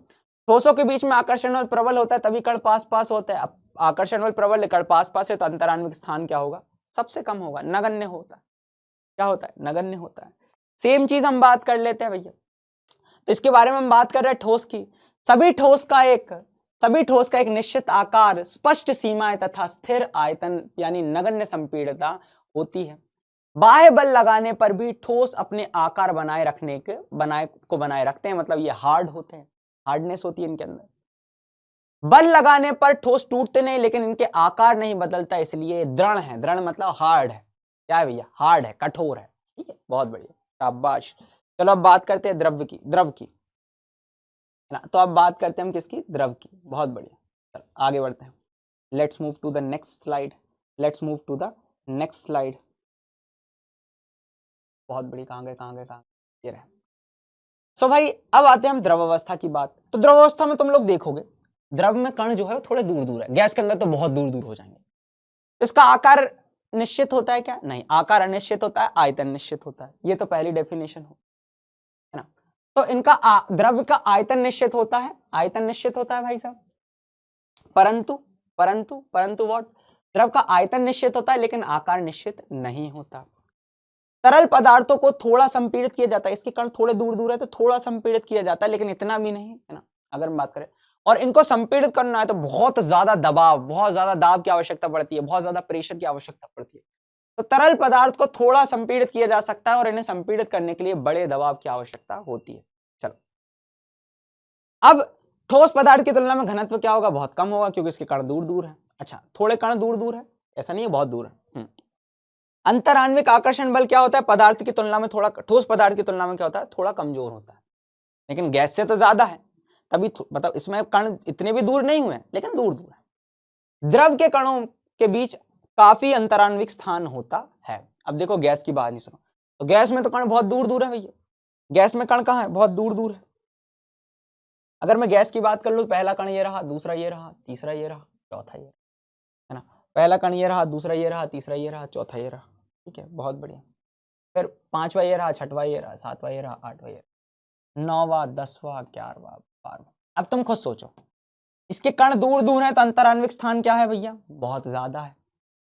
ठोसों के बीच में आकर्षण बल प्रबल होता है, तभी कण पास पास होता है। अब आकर्षण बल प्रबल, कण पास पास है, तो अंतराण्विक स्थान क्या होगा? सबसे कम होगा, नगण्य होता है। क्या होता है? नगण्य होता है। सेम चीज हम बात कर लेते हैं भैया, तो इसके बारे में हम बात कर रहे हैं ठोस की। सभी ठोस का एक निश्चित आकार, स्पष्ट सीमाएं तथा स्थिर आयतन यानी नगण्य संपीड़ितता होती है। बाह्य बल लगाने पर भी ठोस अपने आकार बनाए रखते हैं, मतलब ये हार्ड होते हैं, हार्डनेस होती है इनके अंदर। बल लगाने पर ठोस टूटते नहीं, लेकिन इनके आकार नहीं बदलता, इसलिए दृढ़ है। दृढ़ मतलब हार्ड है। क्या है भैया? हार्ड है, कठोर है। ठीक है, बहुत बढ़िया, शाबाश। चलो अब बात करते हैं द्रव की, है ना। तो अब बात करते हैं हम किसकी? द्रव की। बहुत बढ़िया, चलो आगे बढ़ते हैं। Let's move to the next slide. बहुत बड़ी, कहां गए, ये रहे। सो भाई अब आते हैं हम द्रव अवस्था की बात। तो द्रव अवस्था में तुम लोग देखोगे, द्रव में कण जो है वो थोड़े दूर दूर है, गैस के अंदर तो बहुत दूर दूर हो जाएंगे। इसका आकार निश्चित होता है क्या? नहीं, आकार अनिश्चित होता है, आयतन निश्चित होता है। ये तो पहली डेफिनेशन हो, है ना। तो इनका द्रव का आयतन निश्चित होता है, भाई साहब। परंतु व्हाट? द्रव का आयतन निश्चित होता है, लेकिन आकार निश्चित नहीं होता। तरल पदार्थों को थोड़ा संपीड़ित किया जाता है, इसके कण थोड़े दूर दूर है तो थोड़ा संपीड़ित किया जाता है, लेकिन इतना भी नहीं, है ना। अगर हम बात करें, और इनको संपीड़ित करना है तो बहुत ज्यादा दाब की आवश्यकता पड़ती है, बहुत ज्यादा प्रेशर की आवश्यकता पड़ती है। तो तरल पदार्थ को थोड़ा संपीड़ित किया जा सकता है, और इन्हें संपीड़ित करने के लिए बड़े दबाव की आवश्यकता होती है। चलो, अब ठोस पदार्थ की तुलना में घनत्व क्या होगा? बहुत कम होगा, क्योंकि इसके कण दूर दूर है। अच्छा, थोड़े कण दूर दूर है, ऐसा नहीं है बहुत दूर है। अंतराण्विक आकर्षण बल क्या होता है? पदार्थ की तुलना में थोड़ा, ठोस पदार्थ की तुलना में क्या होता है? थोड़ा कमजोर होता है, लेकिन गैस से तो ज्यादा है, तभी मतलब इसमें कण इतने भी दूर नहीं हुए, लेकिन दूर दूर है। द्रव के कणों के बीच काफी अंतराण्विक स्थान होता है। अब देखो गैस की बात नहीं सुनो, तो गैस में तो कण बहुत दूर दूर है भैया। गैस में कण कहाँ है? बहुत दूर दूर है। अगर मैं गैस की बात कर लूं, पहला कण ये रहा, दूसरा ये रहा, तीसरा ये रहा, चौथा ये, है ना। पहला कण ये रहा, दूसरा ये रहा, तीसरा ये रहा, चौथा ये रहा। ठीक है, बहुत बढ़िया। फिर पांचवा ये रहा, छठवा ये रहा, सातवां ये रहा, आठवां ये रहा, नौवां, 10वां, 11वां, 12वां। अब तुम खुद सोचो, इसके कण दूर दूर है तो अंतराण्विक स्थान क्या है भैया? बहुत ज्यादा है।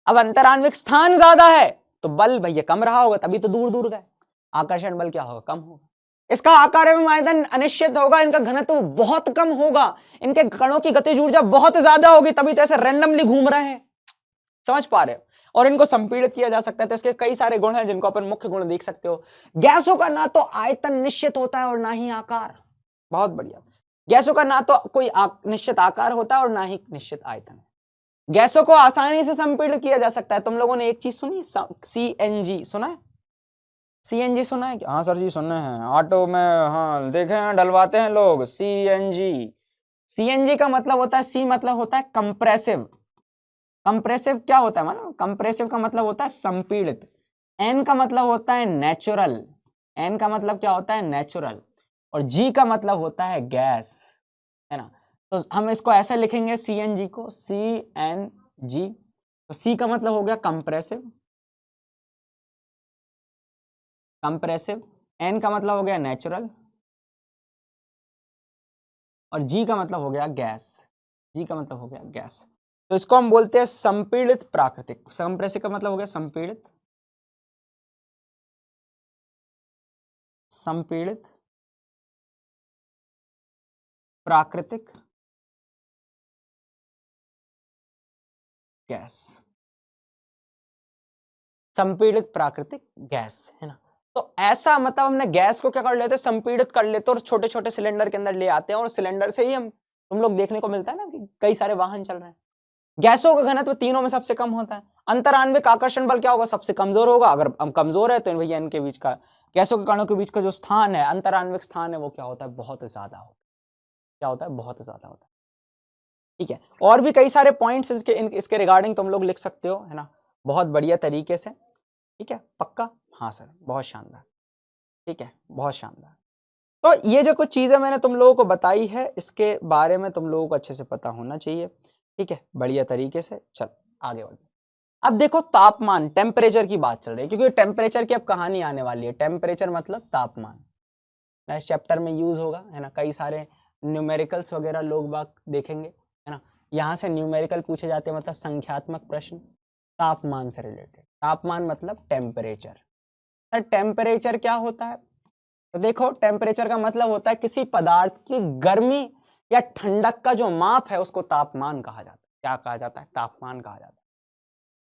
अब अंतराण्विक स्थान ज्यादा है तो बल भैया कम रहा होगा, तभी तो दूर दूर गए। आकर्षण बल क्या होगा? कम होगा। इसका आकार एवं आयतन अनिश्चित होगा, इनका घनत्व बहुत कम होगा, इनके कणों की गतिज ऊर्जा बहुत ज्यादा होगी, तभी तो ऐसे रैंडमली घूम रहे हैं। समझ पा रहे हो? और इनको संपीड़ित किया जा सकता है, तो इसके कई सारे गुण हैं जिनको अपन मुख्य गुण देख सकते हो। गैसों का ना तो आयतन निश्चित होता है और ना ही आकार। बहुत बढ़िया। गैसों का ना तो कोई निश्चित आकार होता है और ना ही निश्चित आयतन। गैसों को आसानी से संपीड़ित किया जा सकता है। तुम लोगों ने एक चीज सुनी, सीएनजी सुना है? सीएनजी सुना है? हाँ सर जी सुनने हैं, ऑटो में हाँ देखे हैं, डलवाते हैं लोग सीएनजी। सीएनजी का मतलब होता है, सी मतलब होता है कंप्रेसिव। कंप्रेसिव क्या होता है मानो? कंप्रेसिव का मतलब होता है संपीड़ित। एन का मतलब होता है नेचुरल। एन का मतलब क्या होता है? नेचुरल। और जी का मतलब होता है गैस, है ना? तो हम इसको ऐसे लिखेंगे सीएनजी को, सी एन जी। तो सी का मतलब हो गया कंप्रेसिव, कंप्रेसिव। एन का मतलब हो गया नेचुरल, और जी का मतलब हो गया गैस। जी का मतलब हो गया गैस। तो इसको हम बोलते हैं संपीड़ित प्राकृतिक। कंप्रेसिव का मतलब हो गया संपीड़ित, संपीड़ित प्राकृतिक गैस, संपीड़ित प्राकृतिक गैस, है ना? तो ऐसा मतलब हमने गैस को क्या कर लेते, संपीड़ित कर लेते और छोटे छोटे सिलेंडर के अंदर ले आते हैं, और सिलेंडर से ही हम, तुम लोग देखने को मिलता है ना कि कई सारे वाहन चल रहे हैं। गैसों का घनत्व तीनों में सबसे कम होता है। अंतराण्विक आकर्षण बल क्या होगा? सबसे कमजोर होगा। अगर हम कमजोर है तो भैया इनके बीच का, गैसों के कणों के बीच का जो स्थान है, अंतराण्विक स्थान है, वो क्या होता है? बहुत ज्यादा होता है। क्या होता है? बहुत ज्यादा होता है। ठीक है, और भी कई सारे पॉइंट्स इसके रिगार्डिंग तुम लोग लिख सकते हो, है ना, बहुत बढ़िया तरीके से। ठीक है, पक्का? हाँ सर, बहुत शानदार। ठीक है, बहुत शानदार। तो ये जो कुछ चीजें मैंने तुम लोगों को बताई है, इसके बारे में तुम लोगों को अच्छे से पता होना चाहिए। ठीक है, बढ़िया तरीके से। चल आगे बढ़ते। अब देखो तापमान, टेम्परेचर की बात चल रही है, क्योंकि टेम्परेचर की अब कहानी आने वाली है। टेम्परेचर मतलब तापमान, नेक्स्ट चैप्टर में यूज होगा, है ना। कई सारे न्यूमेरिकल्स वगैरह लोग बाग देखेंगे, है ना। यहाँ से न्यूमेरिकल पूछे जाते हैं, मतलब संख्यात्मक प्रश्न तापमान से रिलेटेड। तापमान मतलब टेम्परेचर। सर टेम्परेचर क्या होता है? तो देखो टेम्परेचर का मतलब होता है किसी पदार्थ की गर्मी या ठंडक का जो माप है, उसको तापमान कहा जाता है। क्या कहा जाता है? तापमान कहा जाता है।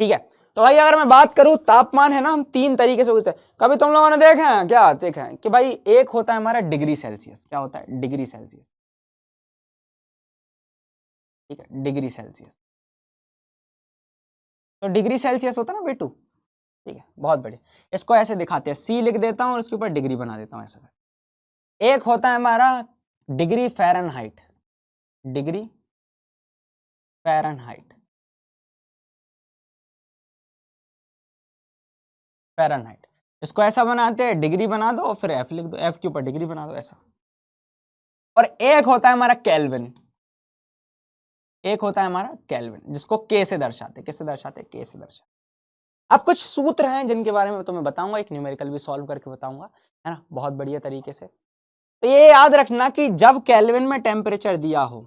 ठीक है, तो भाई अगर मैं बात करूं तापमान, है ना, हम तीन तरीके से पूछते हैं। कभी तुम लोगों ने देखा है क्या? देखा है कि भाई एक होता है हमारा डिग्री सेल्सियस। क्या होता है? Degree Celsius. ठीक है, डिग्री सेल्सियस। तो डिग्री सेल्सियस होता है ना बेटू। ठीक है, बहुत बढ़िया। इसको ऐसे दिखाते हैं, सी लिख देता हूं और उसके ऊपर डिग्री बना देता हूं ऐसा। एक होता है हमारा degree Fahrenheit, degree Fahrenheit, Fahrenheit. इसको ऐसा बनाते हैं, डिग्री बना दो और फिर एफ लिख दो, एफ के ऊपर डिग्री बना दो ऐसा। और एक होता है हमारा केल्विन, एक होता है हमारा केल्विन, जिसको के से दर्शाते। किससे दर्शाते? के से दर्शाते। अब कुछ सूत्र हैं जिनके बारे में तुम्हें बताऊंगा, एक न्यूमेरिकल भी सॉल्व करके बताऊंगा, है ना, बहुत बढ़िया तरीके से। तो ये याद रखना कि जब केल्विन में टेम्परेचर दिया हो,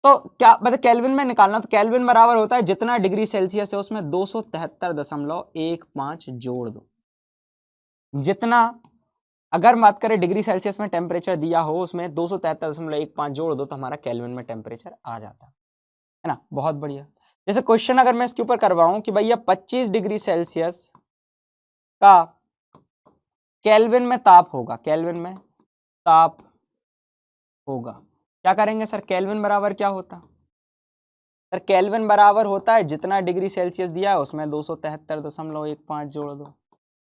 तो क्या मतलब केल्विन में निकालना, तो केल्विन बराबर होता है जितना डिग्री सेल्सियस है उसमें 273.15 जोड़ दो। जितना, अगर बात करें डिग्री सेल्सियस में टेम्परेचर दिया हो, उसमें 273.15 जोड़ दो, तो हमारा केल्विन में टेम्परेचर आ जाता है ना। बहुत बढ़िया। जैसे क्वेश्चन अगर मैं इसके ऊपर करवाऊं कि भैया 25 डिग्री सेल्सियस का केल्विन में ताप होगा, केल्विन में ताप होगा, क्या करेंगे सर? केल्विन बराबर क्या होता? सर केल्विन बराबर होता है जितना डिग्री सेल्सियस दिया है उसमें 273.15 जोड़ दो।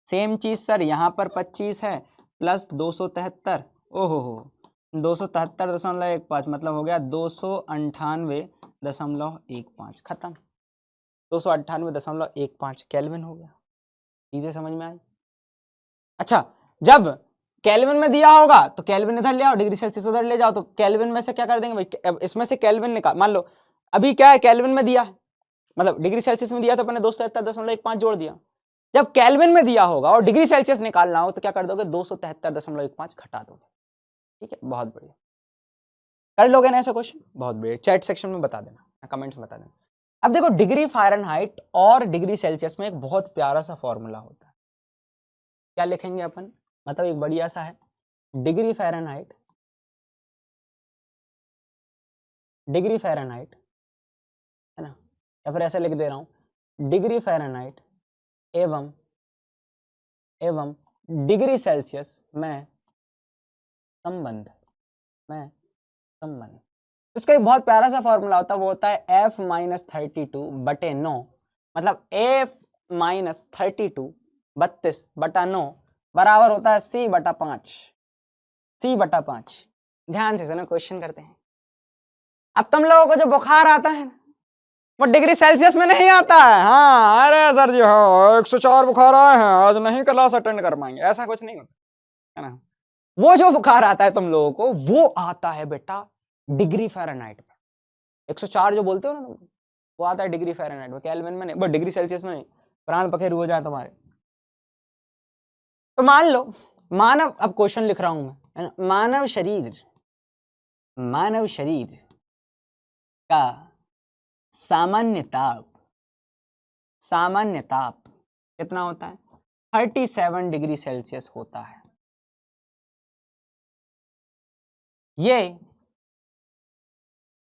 सेम चीज सर यहाँ पर 25 है प्लस 273, ओहो 273.15, मतलब हो गया 298.15, खत्म। 298.15 केल्विन हो गया। चीजें समझ में आई? अच्छा, जब केल्विन में दिया होगा तो केल्विन इधर ले आओ, डिग्री सेल्सियस उधर ले जाओ, तो केल्विन में से क्या कर देंगे भाई? इसमें से केल्विन निकाल, मान लो अभी क्या है, केल्विन में दिया है, मतलब डिग्री सेल्सियस में दिया तो अपने 273.15 जोड़ दिया। जब केल्विन में दिया होगा और डिग्री सेल्सियस निकालना हो तो क्या कर दोगे? 273.15 घटा दोगे। ठीक है, बहुत बढ़िया। कर लोगे ना ऐसा क्वेश्चन? बहुत बढ़िया। चैट सेक्शन में बता देना, कमेंट्स में बता देना। अब देखो डिग्री फ़ारेनहाइट और डिग्री सेल्सियस में एक बहुत प्यारा सा फॉर्मूला होता है। क्या लिखेंगे अपन? मतलब एक बढ़िया सा है, डिग्री फ़ारेनहाइट, डिग्री फ़ारेनहाइट, है ना, या फिर ऐसे लिख दे रहा हूं, डिग्री फ़ारेनहाइट एवं डिग्री सेल्सियस में संबंध इसका एक बहुत प्यारा सा फॉर्मूला होता है, वो होता है F माइनस 32 बटे 9, मतलब F माइनस 32 32 बटा 9 बराबर होता है C बटा 5। ध्यान से ना क्वेश्चन करते हैं। अब तुम लोगों को जो बुखार आता है वो डिग्री सेल्सियस में नहीं आता है। हाँ अरे सर जी हाँ 104 बुखार आए हैं, आज नहीं क्लास अटेंड कर पाएंगे, ऐसा कुछ नहीं होता है ना। वो जो बुखार आता है तुम लोगों को वो आता है बेटा डिग्री फ़ारेनहाइट में। 104 जो बोलते हो ना तुम, वो आता है डिग्री फ़ारेनहाइट में, केल्विन में नहीं, बट डिग्री सेल्सियस में नहीं, प्राण पखेरु हो जाए तुम्हारे। तो मान लो मानव, अब क्वेश्चन लिख रहा हूं मैं, मानव शरीर का सामान्य ताप कितना होता है? 37 डिग्री सेल्सियस होता है।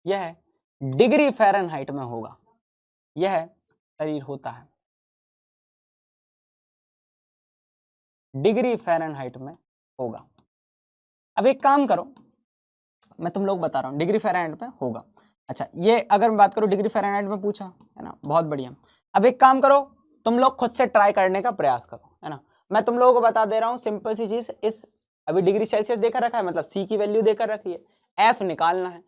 यह डिग्री फ़ारेनहाइट में होगा, यह शरीर होता है डिग्री फ़ारेनहाइट में होगा। अब एक काम करो, मैं तुम लोग बता रहा हूं डिग्री फ़ारेनहाइट में होगा। अच्छा ये अगर मैं बात करूं डिग्री फ़ारेनहाइट में पूछा है ना, बहुत बढ़िया। अब एक काम करो, तुम लोग खुद से ट्राई करने का प्रयास करो, है ना। मैं तुम लोगों को बता दे रहा हूं सिंपल सी चीज, इस अभी डिग्री सेल्सियस देकर रखा है, मतलब सी की वैल्यू देकर रखी है, एफ निकालना है।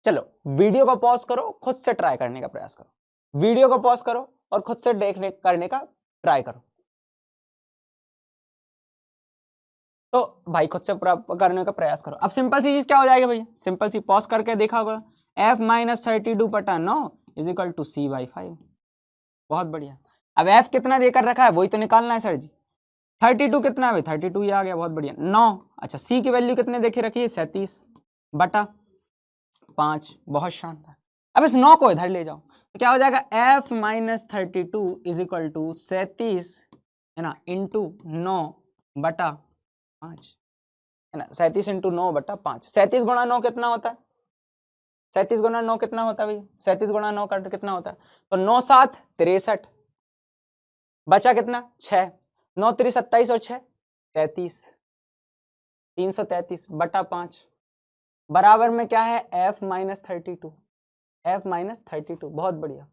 चलो वीडियो को पॉज करो, खुद से ट्राई करने का प्रयास करो, वीडियो को पॉज करो और खुद से करने का ट्राई करो। तो भाई खुद से करने का प्रयास करो। अब सिंपल सी चीज क्या हो जाएगी भैया, सिंपल सी पॉज करके देखा होगा, f माइनस 32 बटा 9 is equal to C by 5। बहुत बढ़िया। अब f कितना देकर रखा है वही तो निकालना है सर जी। 32 कितना है भाई, 32 ये आ गया, बहुत बढ़िया। 9, अच्छा C की वैल्यू कितने देखे रखी है, 37 बटा 5, बहुत शानदार। अब इस 9 को इधर ले जाओ तो क्या हो जाएगा, f minus 32 is equal to 37 है ना इंटू 9 बटा 5 है ना, 37 इंटू 9 बटा 5। 37 गुणा 9 कितना होता है, 37 गुणा 9 कितना होता है भैया, 37 गुणा 9 का कितना होता है, तो 9 7 63, बचा कितना 6, 9 3 27 और 6 33, 333 बटा 5 बराबर में क्या है, f माइनस 32, f माइनस 32, बहुत बढ़िया।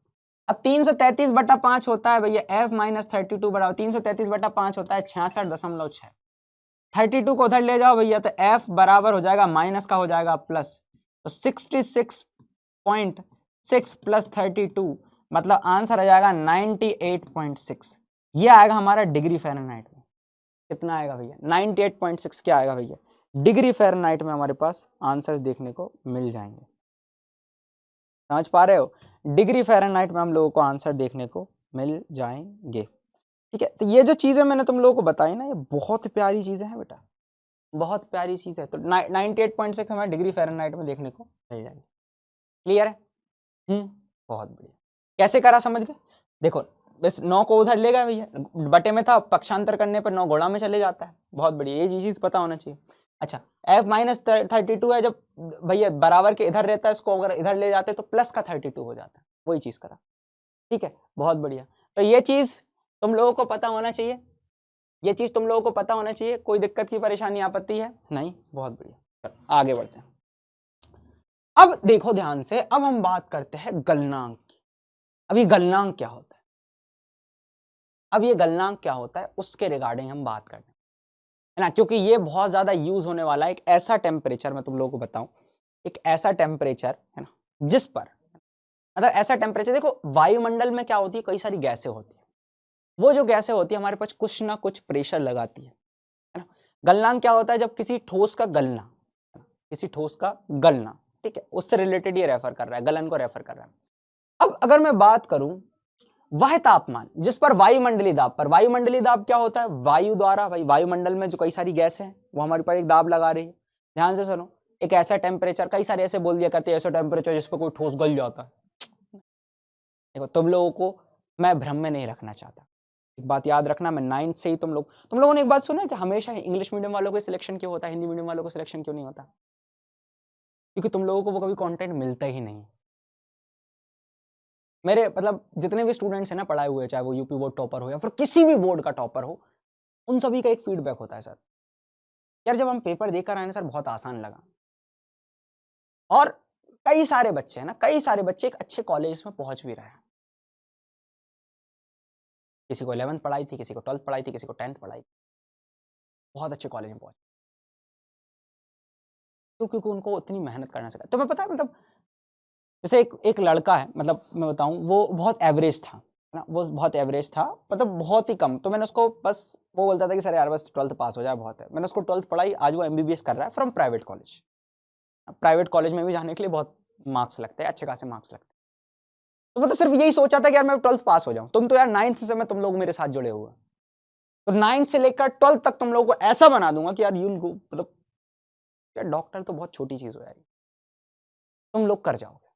अब 333 बटा 5 होता है भैया, f माइनस 32 बराबर 333 बटा 5 होता है 66.6। 32 को उधर ले जाओ भैया तो f बराबर हो जाएगा माइनस का हो जाएगा प्लस, तो 66.6 प्लस 32 मतलब आंसर आ जाएगा 98.6। ये आएगा हमारा डिग्री फ़ारेनहाइट में। कितना आएगा भैया, 98.6 क्या आएगा भैया, डिग्री फ़ारेनहाइट में हमारे पास आंसर्स देखने को मिल जाएंगे। समझ पा रहे हो, डिग्री फ़ारेनहाइट में हम लोगों को आंसर देखने को मिल जाएंगे। ठीक है, तो ये जो चीजें मैंने तुम लोगों को बताई ना, ये बहुत प्यारी चीजें हैं बेटा, बहुत प्यारी चीज है। तो 98.6 हमें डिग्री फ़ारेनहाइट में देखने को मिल जाएगी। क्लियर है? बहुत बढ़िया। कैसे करा समझ गए? देखो बस 9 को उधर ले गए भैया, बटे में था, पक्षांतर करने पर 9 गुणा में चले जाता है। बहुत बढ़िया, ये चीज पता होना चाहिए। अच्छा f माइनस 32 है, जब भैया बराबर के इधर रहता है, इसको अगर इधर ले जाते तो प्लस का 32 हो जाता है, वही चीज करा। ठीक है, बहुत बढ़िया। तो ये चीज तुम लोगों को पता होना चाहिए, ये चीज तुम लोगों को पता होना चाहिए। कोई दिक्कत की परेशानी आपत्ति है नहीं? बहुत बढ़िया, आगे बढ़ते हैं। अब देखो ध्यान से, अब हम बात करते हैं गलनांक की। अब ये गलनांक क्या होता है, अब ये गलनांक क्या होता है उसके रिगार्डिंग हम बात करते हैं, है ना, क्योंकि ये बहुत ज्यादा यूज होने वाला है। एक ऐसा टेम्परेचर मैं तुम लोगों को बताऊं, एक ऐसा टेम्परेचर है ना जिस पर, मतलब ऐसा टेम्परेचर, देखो वायुमंडल में क्या होती है, कई सारी गैसें होती है, वो जो गैसें होती है हमारे पास कुछ ना कुछ प्रेशर लगाती है ना। गलनांक क्या होता है, जब किसी ठोस का गलना, किसी ठोस का गलना, ठीक है, उससे रिलेटेड ये रेफर कर रहा है, गलन को रेफर कर रहा है। अब अगर मैं बात करूं वह तापमान जिस पर वायुमंडलीय दाब पर, वायुमंडलीय दाब क्या होता है, वायु द्वारा, भाई वायुमंडल में जो कई सारी गैसें हैं वो हमारे पर एक दाब लगा रही है। ध्यान से सुनो, एक ऐसा टेम्परेचर, कई सारे ऐसे बोल दिया करते हैं ऐसा टेम्परेचर जिस पर कोई ठोस गल जाता है। देखो तुम लोगों को मैं भ्रम में नहीं रखना चाहता, एक बात याद रखना, मैं 9th से ही तुम लोगों ने एक बात सुना है कि हमेशा इंग्लिश मीडियम वालों को सिलेक्शन क्यों होता है, हिंदी मीडियम वालों को सिलेक्शन क्यों नहीं होता? क्योंकि तुम लोगों को वो कभी कंटेंट मिलता ही नहीं। मेरे मतलब जितने भी स्टूडेंट्स हैं ना पढ़ाए हुए, चाहे वो यूपी बोर्ड टॉपर हो या फिर किसी भी बोर्ड का टॉपर हो, उन सभी का एक फीडबैक होता है सर, यार जब हम पेपर देकर आए ना सर बहुत आसान लगा। और कई सारे बच्चे हैं ना, कई सारे बच्चे एक अच्छे कॉलेज में पहुंच भी रहे हैं। किसी को 11th पढ़ाई थी, किसी को 12th पढ़ाई थी, किसी को 10th पढ़ाई थी, बहुत अच्छे कॉलेज में पहुंचे क्योंकि उनको उतनी मेहनत करना सिखा। तो मैं पता है मतलब जैसे एक लड़का है, मतलब मैं बताऊं वो बहुत एवरेज था ना, वो बहुत एवरेज था, मतलब बहुत ही कम। तो मैंने उसको बस वो बोलता था कि सर यार बस 12th पास हो जाए बहुत है। मैंने उसको 12th पढ़ाई, आज वो MBBS कर रहा है from private college. Private college में भी जाने के लिए बहुत मार्क्स लगते हैं, अच्छे खासे मार्क्स लगते हैं। तो वो तो सिर्फ यही सोचा था कि यार मैं 12th पास हो जाऊं। तुम तो यार 9th से मैं तुम लोग मेरे साथ जुड़े हुए, तो 9th से लेकर 12th तक तुम लोगों को ऐसा बना दूंगा कि यार यू गो, मतलब यार डॉक्टर तो बहुत छोटी चीज हो जाएगी, तुम लोग कर जाओगे।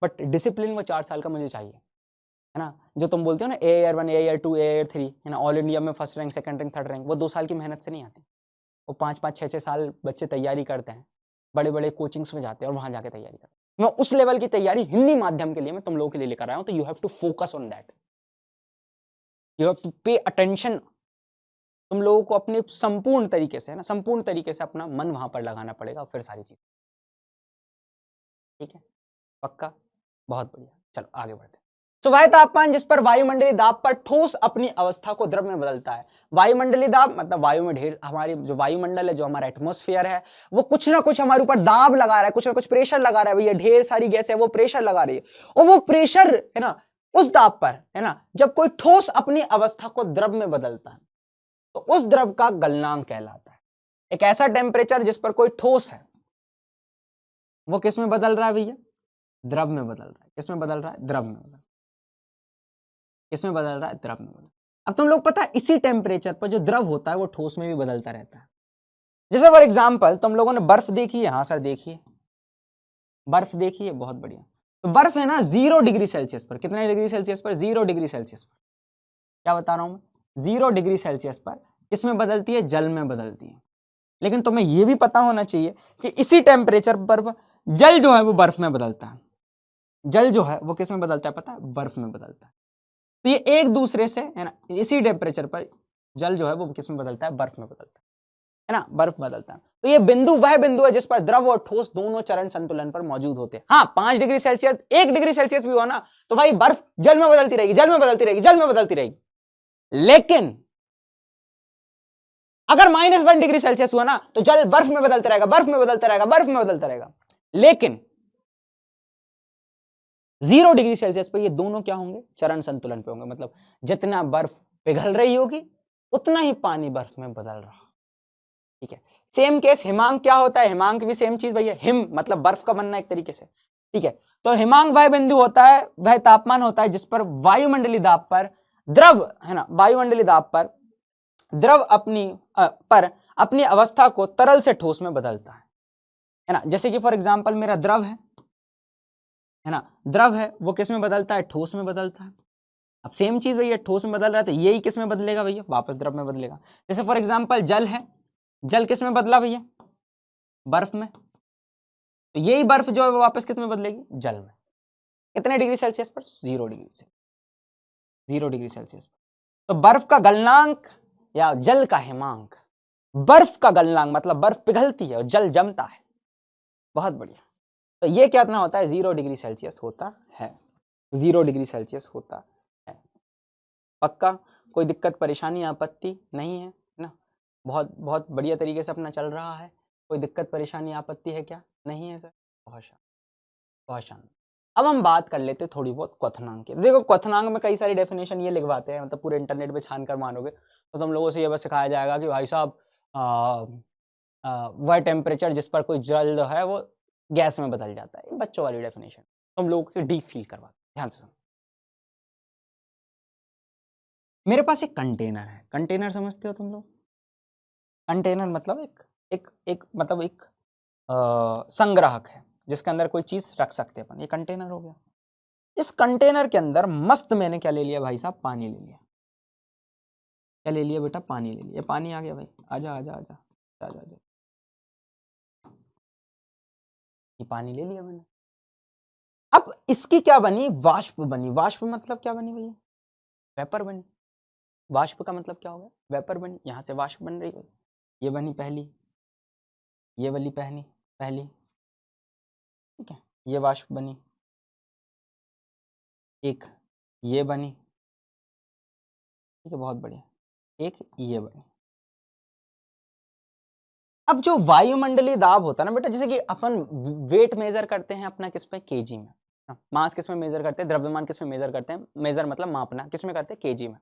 बट डिसिप्लिन वो 4 साल का मुझे चाहिए, है ना। जो तुम बोलते हो ना AAR1, AAR2, AAR3, है ना, ऑल इंडिया में first rank, second rank, third rank, वो 2 साल की मेहनत से नहीं आती। वो 5-5, 6-6 साल बच्चे तैयारी करते हैं, बड़े बड़े कोचिंग्स में जाते हैं और वहां जाके तैयारी करते हैं। मैं उस लेवल की तैयारी हिंदी माध्यम के लिए मैं तुम लोगों के लिए लेकर आया हूं। तो you have to focus on that, you have to pay attention. तुम लोगों को अपने संपूर्ण तरीके से, है ना, संपूर्ण तरीके से अपना मन वहां पर लगाना पड़ेगा, फिर सारी चीज ठीक है। पक्का, बहुत बढ़िया। चलो आगे बढ़ते हैं। तो वह तापमान जिस पर वायुमंडलीय दाब पर ठोस अपनी अवस्था को द्रव में बदलता है। वायुमंडलीय दाब मतलब वायु में ढेर, हमारी जो वायुमंडल है, जो हमारा एटमॉस्फेयर है, वो कुछ ना कुछ हमारे ऊपर दाब लगा रहा है, कुछ ना कुछ प्रेशर लगा रहा है। भैया ढेर सारी गैस है, वो प्रेशर लगा रही है, और वो प्रेशर, है ना, उस दाब पर, है ना, जब कोई ठोस अपनी अवस्था को द्रव में बदलता है तो उस द्रव का गलनांक कहलाता है। एक ऐसा टेम्परेचर जिस पर कोई ठोस है, वो किस में बदल रहा है भैया? द्रव में बदल रहा है। किस में बदल रहा है? द्रव में बदल रहा है। किसमें बदल रहा है? द्रव में बदल रहा है। अब तुम लोग पता है इसी टेम्परेचर पर जो द्रव होता है वो ठोस में भी बदलता रहता है। जैसे फॉर एग्जांपल तुम लोगों ने बर्फ देखी है? हाँ सर देखिए, बर्फ देखिए, बहुत बढ़िया। तो बर्फ है ना 0 डिग्री सेल्सियस पर, कितने डिग्री सेल्सियस पर? 0 डिग्री सेल्सियस पर। क्या बता रहा हूं मैं? 0 डिग्री सेल्सियस पर किसमें बदलती है? जल में बदलती है। लेकिन तुम्हें यह भी पता होना चाहिए कि इसी टेम्परेचर पर जल जो है वो बर्फ में बदलता है। जल जो है वो किस में बदलता है पता है? बर्फ में बदलता है। तो ये एक दूसरे से, है ना, इसी टेम्परेचर पर जल जो है वो किस में बदलता है? बर्फ में बदलता है ना, बर्फ बदलता है। तो ये बिंदु वह बिंदु है जिस पर द्रव और ठोस दोनों चरण संतुलन पर मौजूद होते हैं। हाँ 5 डिग्री सेल्सियस, 1 डिग्री सेल्सियस भी हुआ ना तो भाई बर्फ जल में बदलती रहेगी, जल में बदलती रहेगी, जल में बदलती रहेगी। लेकिन अगर -1 डिग्री सेल्सियस हुआ ना तो जल बर्फ में बदलता रहेगा, बर्फ में बदलता रहेगा, बर्फ में बदलता रहेगा। लेकिन 0 डिग्री सेल्सियस पर ये दोनों क्या होंगे? चरण संतुलन पे होंगे। मतलब जितना बर्फ पिघल रही होगी उतना ही पानी बर्फ में बदल रहा। ठीक है। सेम केस हिमांक क्या होता है? हिमांक भी सेम चीज भैया। हिम मतलब बर्फ का बनना एक तरीके से। ठीक है। तो हिमांक वह बिंदु होता है, वह तापमान होता है जिस पर वायुमंडलीय दाब पर द्रव, है ना, वायुमंडलीय दाब पर द्रव अपनी अवस्था को तरल से ठोस में बदलता है ना। जैसे कि फॉर एग्जांपल मेरा द्रव है ना, द्रव है वो किस में बदलता है? ठोस में बदलता है। अब सेम चीज भैया, ठोस में बदल रहा है तो यही किस में बदलेगा भैया? वापस द्रव में बदलेगा। जैसे फॉर एग्जांपल जल है, जल किस में बदला भैया? बर्फ में। तो यही बर्फ जो है वो वापस किस में बदलेगी? जल में। कितने डिग्री सेल्सियस पर? 0 डिग्री से, 0 डिग्री सेल्सियस पर। तो बर्फ का गलनांक या जल का हिमांक, बर्फ का गलनांक मतलब बर्फ पिघलती है और जल जमता है। बहुत बढ़िया। तो ये कितना होता है? 0 डिग्री सेल्सियस होता है। 0 डिग्री सेल्सियस होता है। पक्का? कोई दिक्कत परेशानी आपत्ति नहीं है ना? बहुत बहुत बढ़िया तरीके से अपना चल रहा है। कोई दिक्कत परेशानी आपत्ति है क्या? नहीं है सर। बहुत शानदार, बहुत शानदार। अब हम बात कर लेते हैं थोड़ी बहुत क्वथनांक की। देखो क्वथनांक में कई सारी डेफिनेशन ये लिखवाते हैं, मतलब पूरे इंटरनेट पे छान कर मानोगे तो तुम लोगों से ये बस सिखाया जाएगा कि भाई साहब वह टेम्परेचर जिस पर कोई जल है वो गैस में बदल जाता है। बच्चों वाली डेफिनेशन तुम लोगों को डीप फील करवा, ध्यान से सुनो। मेरे पास एक कंटेनर है। कंटेनर समझते हो तुम लोग? कंटेनर मतलब एक मतलब एक संग्राहक है जिसके अंदर कोई चीज रख सकते हैं अपन। ये कंटेनर हो गया। इस कंटेनर के अंदर मस्त मैंने क्या ले लिया भाई साहब? पानी ले लिया। क्या ले लिया बेटा? पानी ले लिया। पानी आ गया भाई, आजा आजा आजा आजा आजा। ये पानी ले लिया मैंने। अब इसकी क्या बनी, वाष्प बनी। वाष्प मतलब क्या बनी भैया, वेपर बनी। वाष्प का मतलब क्या होगा, वेपर बनी, यहां से वाष्प बन रही है। ये बनी पहली, ये वाली पहली पहली, ठीक है, ये वाष्प बनी, एक ये बनी, ठीक है, बहुत बढ़िया, एक ये बनी। अब जो वायुमंडलीय दाब होता है ना बेटा, जैसे कि अपन वेट मेजर करते हैं अपना किस में, केजी में, मास किस में मेजर करते हैं, द्रव्यमान किस में मेजर करते हैं, मेजर मतलब मापना, किस में करते हैं, केजी में,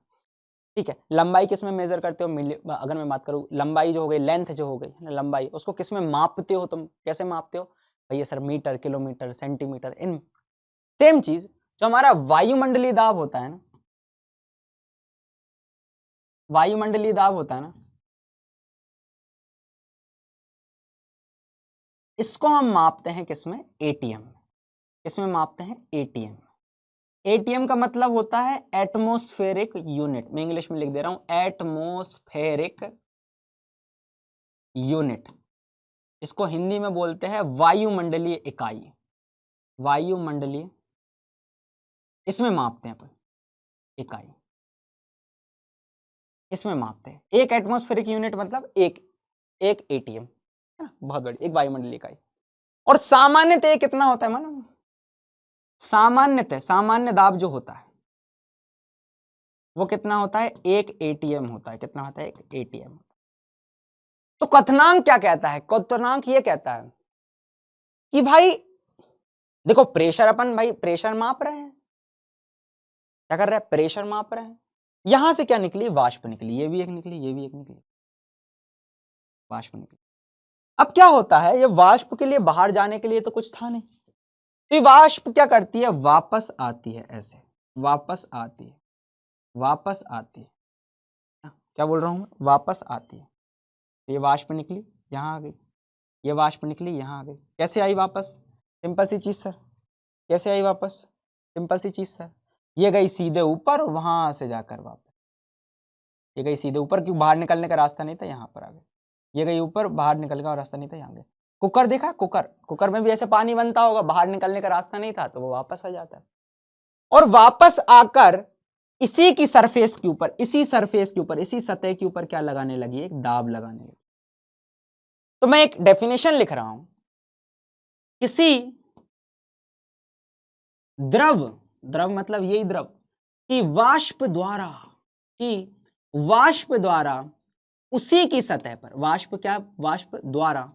ठीक है। लंबाई किस में मेजर करते हो, अगर मैं बात करूं लंबाई जो हो गई, लेंथ जो हो गई ना लंबाई, उसको किस में मापते हो तुम, कैसे मापते हो भैया, सर मीटर, किलोमीटर, सेंटीमीटर, इन सेम चीज जो हमारा वायुमंडलीय दाब होता है ना, वायुमंडलीय दाब होता है ना, इसको हम मापते हैं किसमें, एटीएम। किसमें मापते हैं, एटीएम। एटीएम का मतलब होता है एटमॉस्फेरिक यूनिट, मैं इंग्लिश में लिख दे रहा हूं, एटमॉस्फेरिक यूनिट। इसको हिंदी में बोलते हैं वायुमंडलीय इकाई, वायुमंडलीय, इसमें मापते हैं अपन इकाई, इसमें मापते हैं। एक एटमॉस्फेरिक यूनिट मतलब एक एटीएम, है ना, बहुत बड़ी एक वायुमंडलीय इकाई। और सामान्यतः कितना होता है मालूम, सामान्यतः सामान्य दाब जो होता है वो कितना होता है, एक एटीएम होता है। कितना होता है, एक एटीएम। तो क्वथनांक क्या कहता है, क्वथनांक ये कहता है कि भाई देखो प्रेशर, अपन भाई प्रेशर माप रहे हैं, क्या कर रहे हैं, प्रेशर माप रहे हैं। यहां से क्या निकली, वाष्प निकली, ये भी एक निकली, ये भी एक निकली, वाष्प निकली। अब क्या होता है, ये वाष्प के लिए बाहर जाने के लिए तो कुछ था नहीं, तो ये वाष्प क्या करती है, वापस आती है, ऐसे वापस आती है, वापस आती है, क्या बोल रहा हूं मैं, वापस आती है। ये वाष्प निकली, यहां आ गई, ये वाष्प निकली, यहां आ गई। कैसे आई वापस, सिंपल सी चीज सर, कैसे आई वापस, सिंपल सी चीज सर, ये गई सीधे ऊपर, वहां से जाकर वापस, ये गई सीधे ऊपर, क्यों, बाहर निकलने का रास्ता नहीं था, यहां पर आ गई। ये गई ऊपर, बाहर निकलने का रास्ता नहीं था, यहाँ गए। कुकर देखा, कुकर, कुकर में भी ऐसे पानी बनता होगा, बाहर निकलने का रास्ता नहीं था तो वो वापस आ जाता है। और वापस आकर इसी की सरफेस के ऊपर, इसी सरफेस के ऊपर, इसी सतह के ऊपर क्या लगाने लगी, एक दाब लगाने लगी। तो मैं एक डेफिनेशन लिख रहा हूं, किसी द्रव, द्रव मतलब यही द्रव, कि वाष्प द्वारा, कि वाष्प द्वारा उसी की सतह पर, वाष्प क्या, वाष्प द्वारा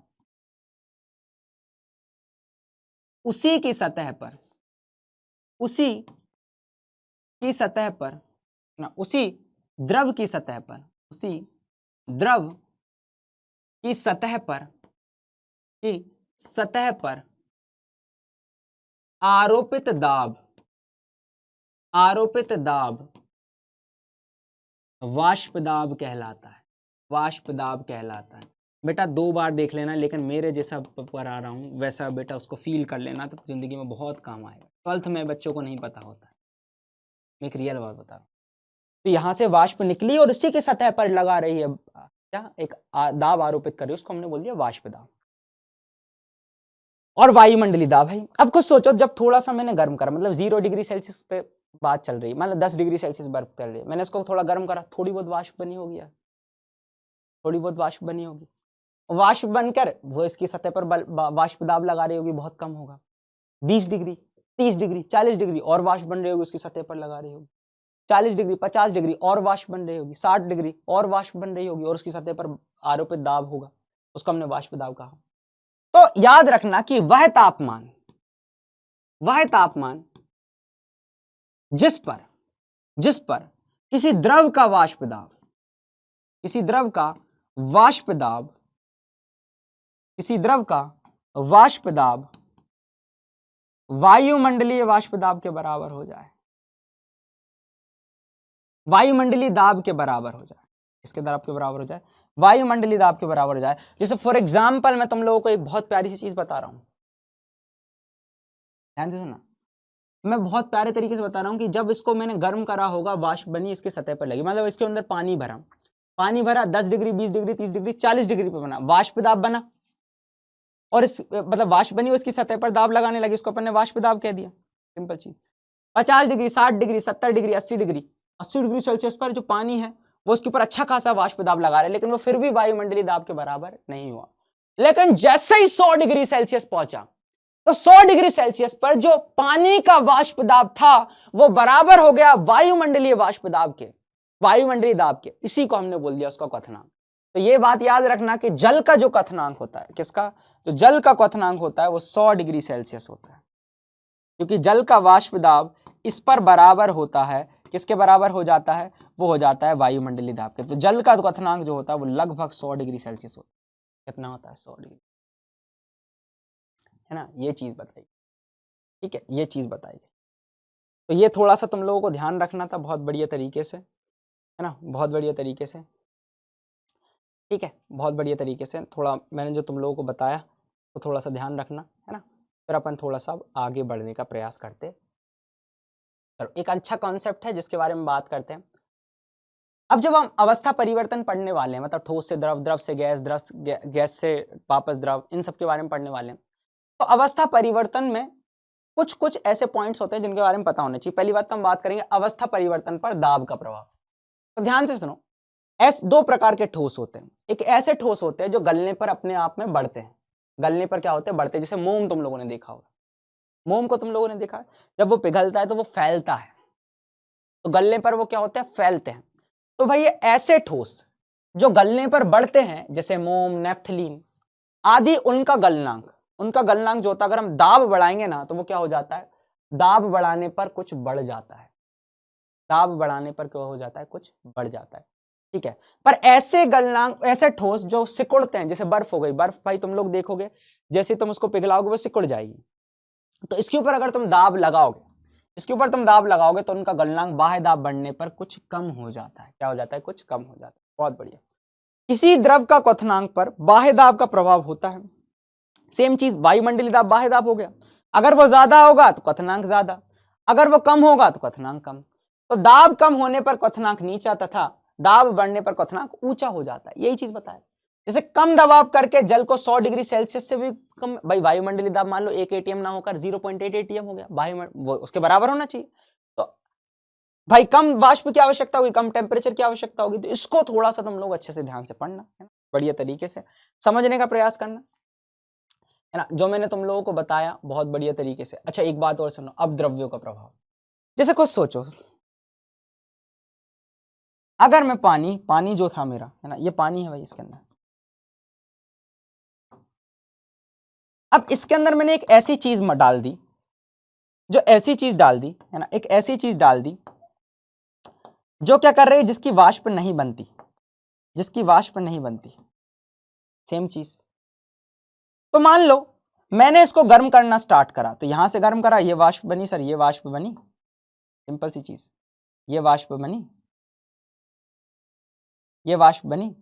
उसी की सतह पर, उसी की सतह पर ना, उसी द्रव की सतह पर, उसी द्रव की सतह पर, की सतह पर आरोपित दाब, आरोपित दाब वाष्प दाब कहलाता है, वाष्प दाब कहलाता है। बेटा 2 बार देख लेना, लेकिन मेरे जैसा पढ़ा रहा हूं वैसा बेटा उसको फील कर लेना, तो जिंदगी में बहुत काम आएगा। 12th में बच्चों को नहीं पता होता, मैं एक रियल बात बता रहा हूं। तो यहां से वाष्प निकली और इसी की सतह पर लगा रही है, क्या, एक दाब आरोपित कर रही है, उसको हमने बोल दिया वाष्प दाब। और वायुमंडलीय दाब है। अब कुछ सोचो, जब थोड़ा सा मैंने गर्म करा, मतलब 0 डिग्री सेल्सियस पे बात चल रही है, मतलब 10 डिग्री सेल्सियस बर्फ कर रही है, मैंने इसको थोड़ा गर्म करा, थोड़ी बहुत वाष्प बनी होगी यार, थोड़ी बहुत वाष्प बनी होगी। वाष्प बनकर वो इसकी सतह पर वाष्प दाब लगा रही होगी, बहुत कम होगा, 20 डिग्री, 30 डिग्री, 40 डिग्री और वाष्प बन रही होगी, उसकी सतह पर लगा रही होगी, 40 डिग्री, 50 डिग्री और वाष्प बन रही होगी, 60 डिग्री और वाष्प बन रही होगी, और उसकी सतह पर आरोपित दाब होगा, उसको हमने वाष्प दाब कहा। तो याद रखना कि वह तापमान, वह तापमान जिस पर किसी द्रव का वाष्प दाब, किसी द्रव का वाष्प दाब, किसी द्रव का वाष्प दाब वायुमंडलीय वाष्प दाब के बराबर हो जाए, वायुमंडलीय दाब के बराबर हो जाए, इसके दाब के बराबर हो जाए, वायुमंडलीय दाब के बराबर हो जाए। जैसे फॉर एग्जांपल मैं तुम लोगों को एक बहुत प्यारी सी चीज बता रहा हूं, ध्यान से सुनना, मैं बहुत प्यारे तरीके से बता रहा हूं कि जब इसको मैंने गर्म करा होगा, वाष्प बनी, इसके सतह पर लगी, मतलब इसके अंदर पानी भरा, पानी भरा 10 डिग्री, 20 डिग्री, 30 डिग्री, 40 डिग्री पे बना, वाष्प दाब बना, और इस मतलब वाष्प बनी, उसकी सतह पर दाब लगाने लगी, उसको अपन ने वाष्प दाब कह दिया। सिंपल चीज। 50 degree, 60 degree, 70 degree, 80 degree, 80 degree Celsius पर जो पानी है वो उसके ऊपर अच्छा खासा वाष्प दाब लगा रहे हैं, लेकिन वो फिर भी वायुमंडलीय दाब के बराबर नहीं हुआ। लेकिन जैसे ही 100 डिग्री सेल्सियस पहुंचा तो 100 डिग्री सेल्सियस पर जो पानी का वाष्प दाब था वो बराबर हो गया वायुमंडलीय वाष्प दाब के, वायुमंडलीय दाब के। इसी को हमने बोल दिया उसका क्वथनांक। तो ये बात याद रखना कि जल का जो क्वथनांक होता है, किसका, जो जल का क्वथनांक होता है वो 100 डिग्री सेल्सियस होता है, क्योंकि जल का वाष्प दाब इस पर बराबर होता है, किसके बराबर हो जाता है, वो हो जाता है वायुमंडलीय दाब के। तो जल का क्वथनांक जो होता है वो लगभग 100 डिग्री सेल्सियस होता है। कितना होता है, 100 डिग्री, है ना। ये चीज बताइए, ठीक है, ये चीज बताइए। तो ये थोड़ा सा तुम लोगों को ध्यान रखना था बहुत बढ़िया तरीके से, है ना, बहुत बढ़िया तरीके से, ठीक है, बहुत बढ़िया तरीके से। थोड़ा मैंने जो तुम लोगों को बताया तो थोड़ा सा ध्यान रखना, है ना। फिर अपन थोड़ा सा आगे बढ़ने का प्रयास करते। चलो, एक अच्छा कॉन्सेप्ट है जिसके बारे में बात करते हैं। अब जब हम अवस्था परिवर्तन पढ़ने वाले हैं, मतलब ठोस से द्रव, द्रव से गैस, द्रव गैस से वापस द्रव, इन सब के बारे में पढ़ने वाले हैं, तो अवस्था परिवर्तन में कुछ कुछ ऐसे पॉइंट्स होते हैं जिनके बारे में पता होना चाहिए। पहली बात तो हम बात करेंगे अवस्था परिवर्तन पर दाब का प्रभाव। तो ध्यान से सुनो, ऐसे दो प्रकार के ठोस होते हैं। एक ऐसे ठोस होते हैं जो गलने पर अपने आप में बढ़ते हैं, गलने पर क्या होते हैं, बढ़ते हैं। जैसे मोम तुम लोगों ने देखा होगा, मोम को तुम लोगों ने देखा है, जब वो पिघलता है तो वो फैलता है, तो गलने पर वो क्या होते हैं, फैलते हैं। तो भाई ये ऐसे ठोस जो गलने पर बढ़ते हैं, जैसे मोम, नेफ्थलीन आदि, उनका गलनांक जो होता है, अगर हम दाब बढ़ाएंगे ना तो वो क्या हो जाता है, दाब बढ़ाने पर कुछ बढ़ जाता है, दाब बढ़ाने पर क्या हो जाता है, कुछ बढ़ जाता है, ठीक है। पर ऐसे गलनांक, ऐसे ठोस जो सिकुड़ते हैं, जैसे बर्फ हो गई, बर्फ भाई तुम लोग देखोगे जैसे तुम उसको पिघलाओगे वो सिकुड़ जाएगी। तो इसके ऊपर अगर तुम दाब लगाओगे, इसके ऊपर तुम दाब लगाओगे तो उनका गलनांक बाह्य दाब बढ़ने पर कुछ कम हो जाता है। क्या हो जाता है, कुछ कम हो जाता है। बहुत बढ़िया। किसी द्रव का क्वथनांक पर बाह्य दाब का प्रभाव होता है। सेम चीज, वायुमंडलीय दाब बाह्य दाब हो गया, अगर वो ज्यादा होगा तो क्वथनांक ज्यादा, अगर वो कम होगा तो क्वथनांक कम। तो दाब कम होने पर क्वथनांक नीचा तथा दाब बढ़ने पर क्वथनांक ऊंचा हो जाता है। यही चीज बताया। जैसे कम दबाव करके जल को 100 डिग्री सेल्सियस से भी कम, भाई वायुमंडलीय दाब मान लो 1 एटीएम ना होकर 0.8 एटीएम हो गया, वो उसके बराबर होना चाहिए। तो भाई कम वाष्प की आवश्यकता होगी, कम टेम्परेचर की आवश्यकता होगी। तो इसको थोड़ा सा तुम लोग अच्छे से ध्यान से पढ़ना, है ना, बढ़िया तरीके से समझने का प्रयास करना, है ना, जो मैंने तुम लोगों को बताया बहुत बढ़िया तरीके से। अच्छा, एक बात और सुनो, अब द्रव्यों का प्रभाव। जैसे खुद सोचो, अगर मैं पानी जो था मेरा, है ना, ये पानी है भाई, इसके अंदर, अब इसके अंदर मैंने एक ऐसी चीज डाल दी, जो ऐसी चीज डाल दी, है ना, एक ऐसी चीज डाल दी जो क्या कर रही है, जिसकी वाष्प नहीं बनती, जिसकी वाष्प नहीं बनती। सेम चीज, तो मान लो मैंने इसको गर्म करना स्टार्ट करा, तो यहां से गर्म करा, ये वाष्प बनी सर, ये वाष्प बनी, सिंपल सी चीज, ये वाष्प बनी, ये वाष्प बनी,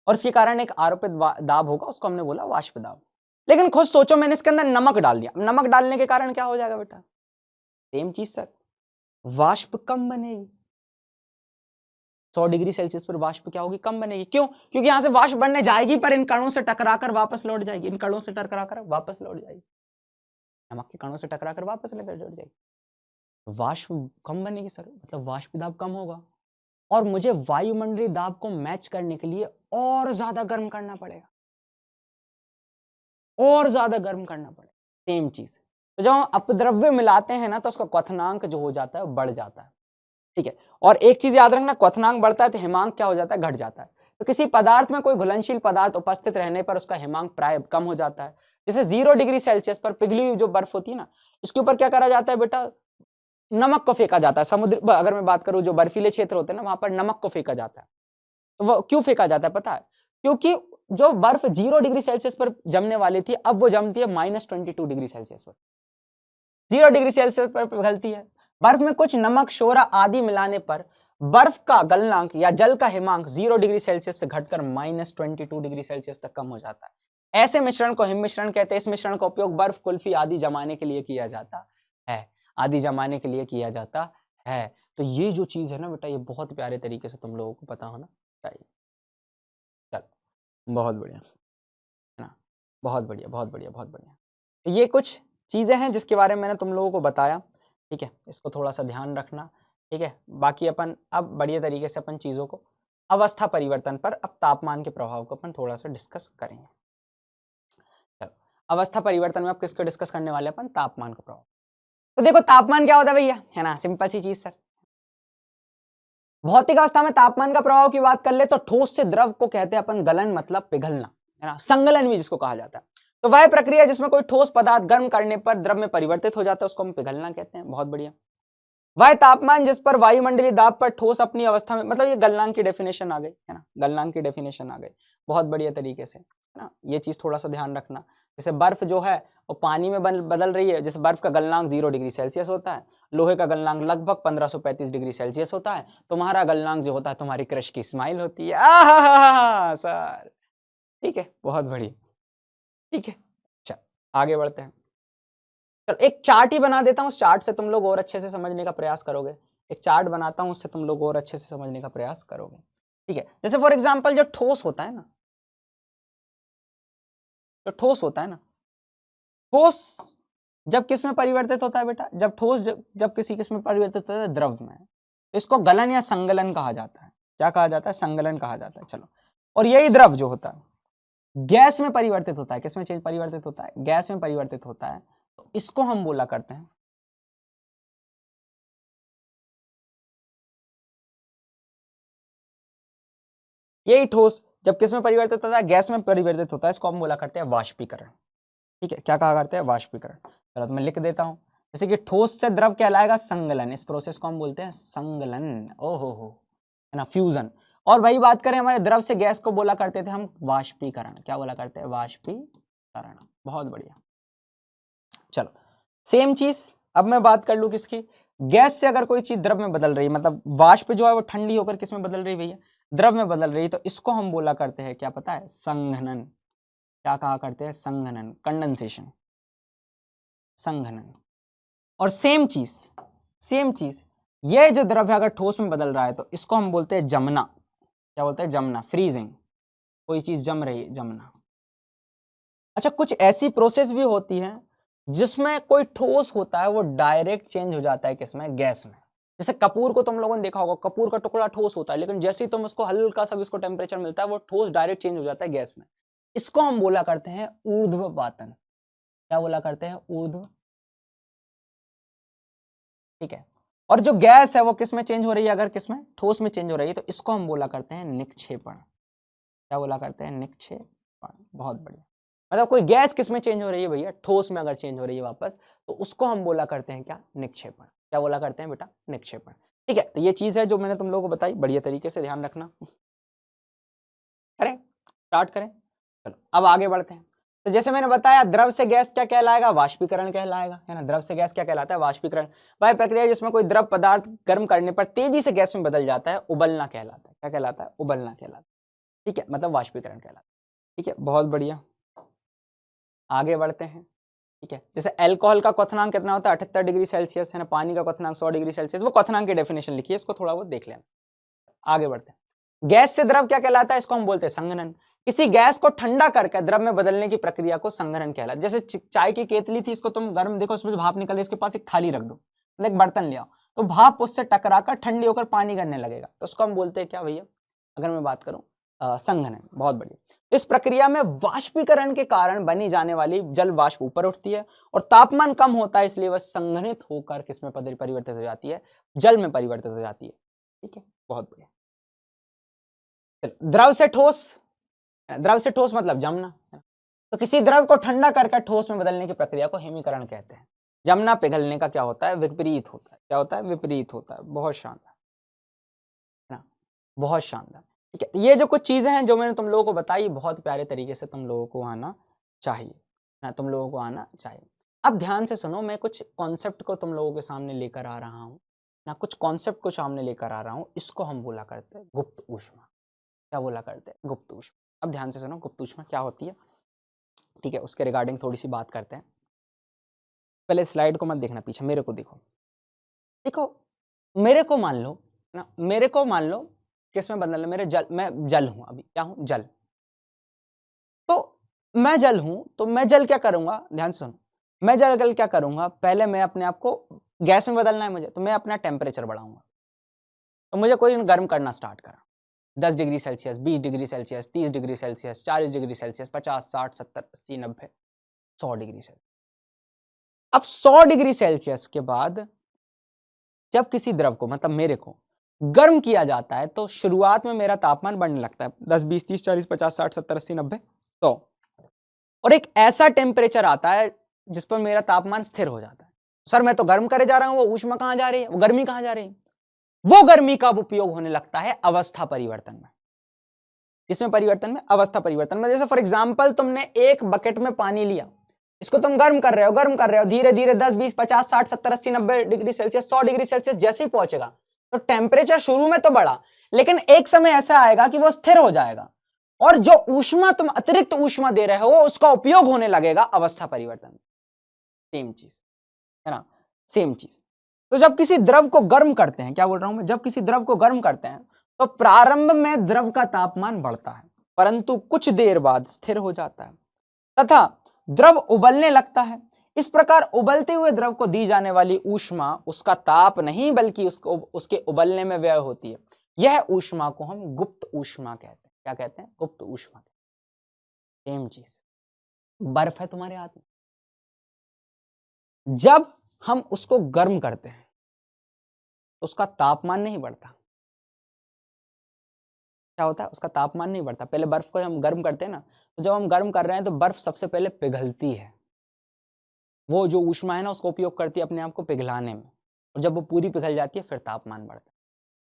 और इसके कारण एक आरोपित दाब होगा, उसको हमने बोला वाष्प दाब। लेकिन खुद सोचो, मैंने इसके अंदर नमक डाल दिया, नमक डालने के कारण क्या हो जाएगा बेटा, सेम चीज सर, वाष्प कम बनेगी। 100 डिग्री सेल्सियस पर वाष्प क्या होगी, कम बनेगी। क्यों? क्योंकि यहां से वाष्प बनने जाएगी पर इन कणों से टकराकर वापस लौट जाएगी, इन कणों से टकराकर वापस लौट जाएगी, नमक के कणों से टकराकर वापस लौट जाएगी। वाष्प कम बनेगी सर, मतलब वाष्प दाब कम होगा, और मुझे वायुमंडलीय दाब को मैच करने के लिए और ज्यादा गर्म करना पड़ेगा, और ज्यादा गर्म करना पड़ेगा। सेम चीज, तो जब हम अपद्रव्य मिलाते हैं ना तो उसका क्वथनांक जो हो जाता है बढ़ जाता है, ठीक है। और एक चीज याद रखना, क्वथनांक बढ़ता है तो हिमांक क्या हो जाता है, घट जाता है। तो किसी पदार्थ में कोई घुलनशील पदार्थ उपस्थित रहने पर उसका हिमांक प्राय कम हो जाता है। जैसे 0 डिग्री सेल्सियस पर पिघली हुई जो बर्फ होती है ना, इसके ऊपर क्या करा जाता है बेटा, नमक को फेंका जाता है। समुद्र, अगर मैं बात करूं जो बर्फीले क्षेत्र होते हैं ना, वहां पर नमक को फेंका जाता है। तो वो क्यों फेंका जाता है पता है, क्योंकि जो बर्फ 0 डिग्री सेल्सियस पर जमने वाली थी, अब वो जमती है -22 डिग्री सेल्सियस पर, 0 डिग्री सेल्सियस पर पिघलती है। बर्फ में कुछ नमक, शोरा आदि मिलाने पर बर्फ का गलनांक या जल का हिमांक 0 डिग्री सेल्सियस से घटकर -22 डिग्री सेल्सियस तक कम हो जाता है। ऐसे मिश्रण को हिम मिश्रण कहते हैं। इस मिश्रण का उपयोग बर्फ, कुल्फी आदि जमाने के लिए किया जाता है, आदि जमाने के लिए किया जाता है। तो ये जो चीज है ना बेटा, ये बहुत प्यारे तरीके से तुम लोगों को पता होना चाहिए। चलो, बहुत बढ़िया, है ना, बहुत बढ़िया, बहुत बढ़िया, बहुत बढ़िया। तो ये कुछ चीजें हैं जिसके बारे में मैंने तुम लोगों को बताया, ठीक है, इसको थोड़ा सा ध्यान रखना। ठीक है, बाकी अपन अब बढ़िया तरीके से अपन चीजों को अवस्था परिवर्तन पर अब तापमान के प्रभाव को अपन थोड़ा सा डिस्कस करेंगे। चलो, अवस्था परिवर्तन में अब किसको डिस्कस करने वाले अपन? तापमान का प्रभाव। तो देखो तापमान क्या होता है भैया, है ना, सिंपल सी चीज सर। भौतिक अवस्था में तापमान का प्रभाव की बात कर ले तो ठोस से द्रव को कहते हैं अपन गलन, मतलब पिघलना, है ना, संगलन भी जिसको कहा जाता है। तो वह प्रक्रिया जिसमें कोई ठोस पदार्थ गर्म करने पर द्रव में परिवर्तित हो जाता है उसको हम पिघलना कहते हैं। बहुत बढ़िया। वह तापमान जिस पर वायुमंडलीय दाब पर ठोस अपनी अवस्था में, मतलब ये गलनांक की डेफिनेशन आ गई, है ना, गलनांक की डेफिनेशन आ गई बहुत बढ़िया तरीके से, है ना। ये चीज थोड़ा सा ध्यान रखना। जैसे बर्फ जो है वो पानी में बदल रही है, जैसे बर्फ का गलनांक 0 डिग्री सेल्सियस होता है, लोहे का गलनांक लगभग 1535 डिग्री सेल्सियस होता है, तुम्हारा गलनांक जो होता है तुम्हारी क्रश की स्माइल होती है। आहा सर, ठीक है, बहुत बढ़िया, ठीक है। चल आगे बढ़ते हैं। चलो एक चार्ट ही बना देता हूँ, उस चार्ट से तुम लोग और अच्छे से समझने का प्रयास करोगे। एक चार्ट बनाता हूँ, उससे तुम लोग और अच्छे से समझने का प्रयास करोगे। ठीक है, जैसे फॉर एग्जांपल जो ठोस होता है ना, जो ठोस होता है ना, ठोस जब किस में परिवर्तित होता है बेटा? जब ठोस जब किसी किस में परिवर्तित होता है? द्रव में। तो इसको गलन या संगलन कहा जाता है। क्या कहा जाता है? संगलन कहा जाता है। चलो, और यही द्रव जो होता है गैस में परिवर्तित होता है। किस में परिवर्तित होता है? गैस में परिवर्तित होता है। तो इसको हम बोला करते हैं, यही ठोस जब किस में परिवर्तित होता है? गैस में परिवर्तित होता है। इसको हम बोला करते हैं वाष्पीकरण। ठीक है, क्या कहा करते हैं? वाष्पीकरण। चलो तो मैं लिख देता हूं, जैसे कि ठोस से द्रव कहलाएगा संगलन, इस प्रोसेस को हम बोलते हैं संगलन। ओहो हो, है ना, फ्यूजन। और वही बात करें हमारे द्रव से गैस को बोला करते थे हम वाष्पीकरण। क्या बोला करते हैं? वाष्पीकरण। बहुत बढ़िया। चलो सेम चीज अब मैं बात कर लूं किसकी? गैस से अगर कोई चीज द्रव में बदल रही है, मतलब वाष्प जो है वो ठंडी होकर किस में बदल रही है भैया? द्रव में बदल रही है, तो इसको हम बोला करते हैं, क्या पता है? संघनन। क्या कहा करते हैं? संघनन, कंडेंसेशन, संघनन। और सेम चीज ये जो द्रव है अगर ठोस में बदल रहा है तो इसको हम बोलते हैं जमना। क्या बोलते हैं? जमना, फ्रीजिंग। कोई चीज जम रही है, जमना। अच्छा, कुछ ऐसी प्रोसेस भी होती है जिसमें कोई ठोस होता है वो डायरेक्ट चेंज हो जाता है किसमें? गैस में। जैसे कपूर को तुम लोगों ने देखा होगा, कपूर का टुकड़ा ठोस होता है, लेकिन जैसे ही तुम उसको हल्का सा इसको टेम्परेचर मिलता है वो ठोस डायरेक्ट चेंज हो जाता है गैस में। इसको हम बोला करते हैं ऊर्ध्वपातन। क्या बोला करते हैं? ऊर्ध्व। ठीक है, और जो गैस है वो किस में चेंज हो रही है? अगर किस में? ठोस में चेंज हो रही है, तो इसको हम बोला करते हैं निक्षेपण। क्या बोला करते हैं? निक्षेपण। बहुत बढ़िया। मतलब कोई गैस किस में चेंज हो रही है भैया? ठोस में अगर चेंज हो रही है वापस, तो उसको हम बोला करते हैं क्या? निक्षेपण। क्या बोला करते हैं बेटा? निक्षेपण। ठीक है, तो ये चीज है जो मैंने तुम लोगों को बताई, बढ़िया तरीके से ध्यान रखना। करें, स्टार्ट करें। चलो अब आगे बढ़ते हैं। तो जैसे मैंने बताया, द्रव से गैस क्या कहलाएगा? वाष्पीकरण कहलाएगा, है ना। द्रव से गैस क्या कहलाता है? वाष्पीकरण। वह प्रक्रिया जिसमें कोई द्रव पदार्थ गर्म करने पर तेजी से गैस में बदल जाता है, उबलना कहलाता है। क्या कहलाता है? उबलना कहलाता है। ठीक है, मतलब वाष्पीकरण कहलाता है। ठीक है, बहुत बढ़िया। आगे बढ़ते हैं। ठीक है, जैसे अल्कोहल का क्वथनांक कितना होता है? 78 डिग्री सेल्सियस, है ना। पानी का क्वथनांक 100 डिग्री सेल्सियस। वो क्वथनांक की डेफिनेशन लिखी है, इसको थोड़ा बहुत देख लेना। आगे बढ़ते हैं। गैस से द्रव क्या कहलाता है? इसको हम बोलते हैं संघनन। किसी गैस को ठंडा करके द्रव में बदलने की प्रक्रिया को संघनन कहलाता है। जैसे चाय की केतली थी, इसको तुम गर्म देखो, उसमें से भाप निकल रही है, इसके पास एक थाली रख दो, मतलब एक बर्तन ले आओ, तो भाप उससे टकराकर ठंडी होकर पानी करने लगेगा, तो उसको हम बोलते हैं क्या भैया? अगर मैं बात करूं संघनन। बहुत बढ़िया। इस प्रक्रिया में वाष्पीकरण के कारण बनी जाने वाली जल वाष्प ऊपर उठती है और तापमान कम होता है, इसलिए वह संघनित होकर किसमें परिवर्तित हो जाती है? जल में परिवर्तित हो जाती है। ठीक है, बहुत बढ़िया। द्रव से ठोस, द्रव से ठोस मतलब जमना। तो किसी द्रव को ठंडा करके ठोस में बदलने की प्रक्रिया को हिमीकरण कहते हैं। जमना, पिघलने का क्या होता है? विपरीत होता है। क्या होता है? विपरीत होता है। बहुत शानदार, है ना, बहुत शानदार। ठीक है, ये जो कुछ चीजें हैं जो मैंने तुम लोगों को बताई, बहुत प्यारे तरीके से तुम लोगों को आना चाहिए ना, तुम लोगों को आना चाहिए। अब ध्यान से सुनो, मैं कुछ कॉन्सेप्ट को तुम लोगों के सामने लेकर आ रहा हूँ ना, कुछ कॉन्सेप्ट को सामने लेकर आ रहा हूँ। इसको हम बोला करते हैं गुप्त ऊष्मा। क्या बोला करते हैं? गुप्त ऊष्मा। अब ध्यान से सुनो, गुप्त ऊष्मा क्या होती है। ठीक है, उसके रिगार्डिंग थोड़ी सी बात करते हैं। पहले स्लाइड को मत देखना, पीछे मेरे को देखो। देखो, मेरे को मान लो ना, मेरे को मान लो किस में बदल, मेरे जल, मैं जल हूं, अभी क्या हूं? जल। तो मैं जल हूं, तो मैं जल क्या करूंगा? ध्यान से सुनो, मैं जल क्या करूंगा? पहले मैं अपने आप को गैस में बदलना है मुझे, तो मैं अपना टेम्परेचर बढ़ाऊंगा। तो मुझे कोई गर्म करना स्टार्ट करा, 10 degree Celsius, 20 degree Celsius, 30 degree Celsius, 40 degree Celsius, 50, 60, 70, 80, 90, 100 degree Celsius. अब 100 डिग्री सेल्सियस के बाद जब किसी द्रव को, मतलब मेरे को गर्म किया जाता है, तो शुरुआत में मेरा तापमान बढ़ने लगता है, 10, 20, 30, 40, 50, 60, 70, 80, 90, 100, और एक ऐसा टेम्परेचर आता है जिस पर मेरा तापमान स्थिर हो जाता है। सर मैं तो गर्म करे जा रहा हूं, वो ऊष्मा कहां जा रही है, वो गर्मी कहां जा रही है? वो गर्मी का उपयोग होने लगता है अवस्था परिवर्तन में। इसमें परिवर्तन में, अवस्था परिवर्तन में, जैसे फॉर एग्जांपल तुमने एक बकेट में पानी लिया, इसको तुम गर्म कर रहे हो, धीरे धीरे 10, 20, 50, 60, 70, 80, 90 डिग्री सेल्सियस, 100 डिग्री सेल्सियस जैसे ही पहुंचेगा, तो टेम्परेचर शुरू में तो बढ़ा, लेकिन एक समय ऐसा आएगा कि वो स्थिर हो जाएगा, और जो ऊष्मा तुम अतिरिक्त ऊष्मा दे रहे हो उसका उपयोग होने लगेगा अवस्था परिवर्तन में। सेम चीज है ना, सेम चीज। तो जब किसी द्रव को गर्म करते हैं, क्या बोल रहा हूं मैं, जब किसी द्रव को गर्म करते हैं तो प्रारंभ में द्रव का तापमान बढ़ता है, परंतु कुछ देर बाद स्थिर हो जाता है तथा द्रव उबलने लगता है। इस प्रकार उबलते हुए द्रव को दी जाने वाली ऊष्मा उसका ताप नहीं बल्कि उसके उबलने में व्यय होती है। यह ऊष्मा को हम गुप्त ऊष्मा कहते हैं। क्या कहते हैं? गुप्त ऊष्मा। सेम चीज, बर्फ है तुम्हारे हाथ में, जब हम उसको गर्म करते हैं तो उसका तापमान नहीं बढ़ता। क्या होता है? उसका तापमान नहीं बढ़ता। पहले बर्फ को हम गर्म करते हैं ना, तो जब हम गर्म कर रहे हैं तो बर्फ सबसे पहले पिघलती है, वो जो ऊष्मा है ना उसका उपयोग करती है अपने आप को पिघलाने में, और जब वो पूरी पिघल जाती है फिर तापमान बढ़ता है।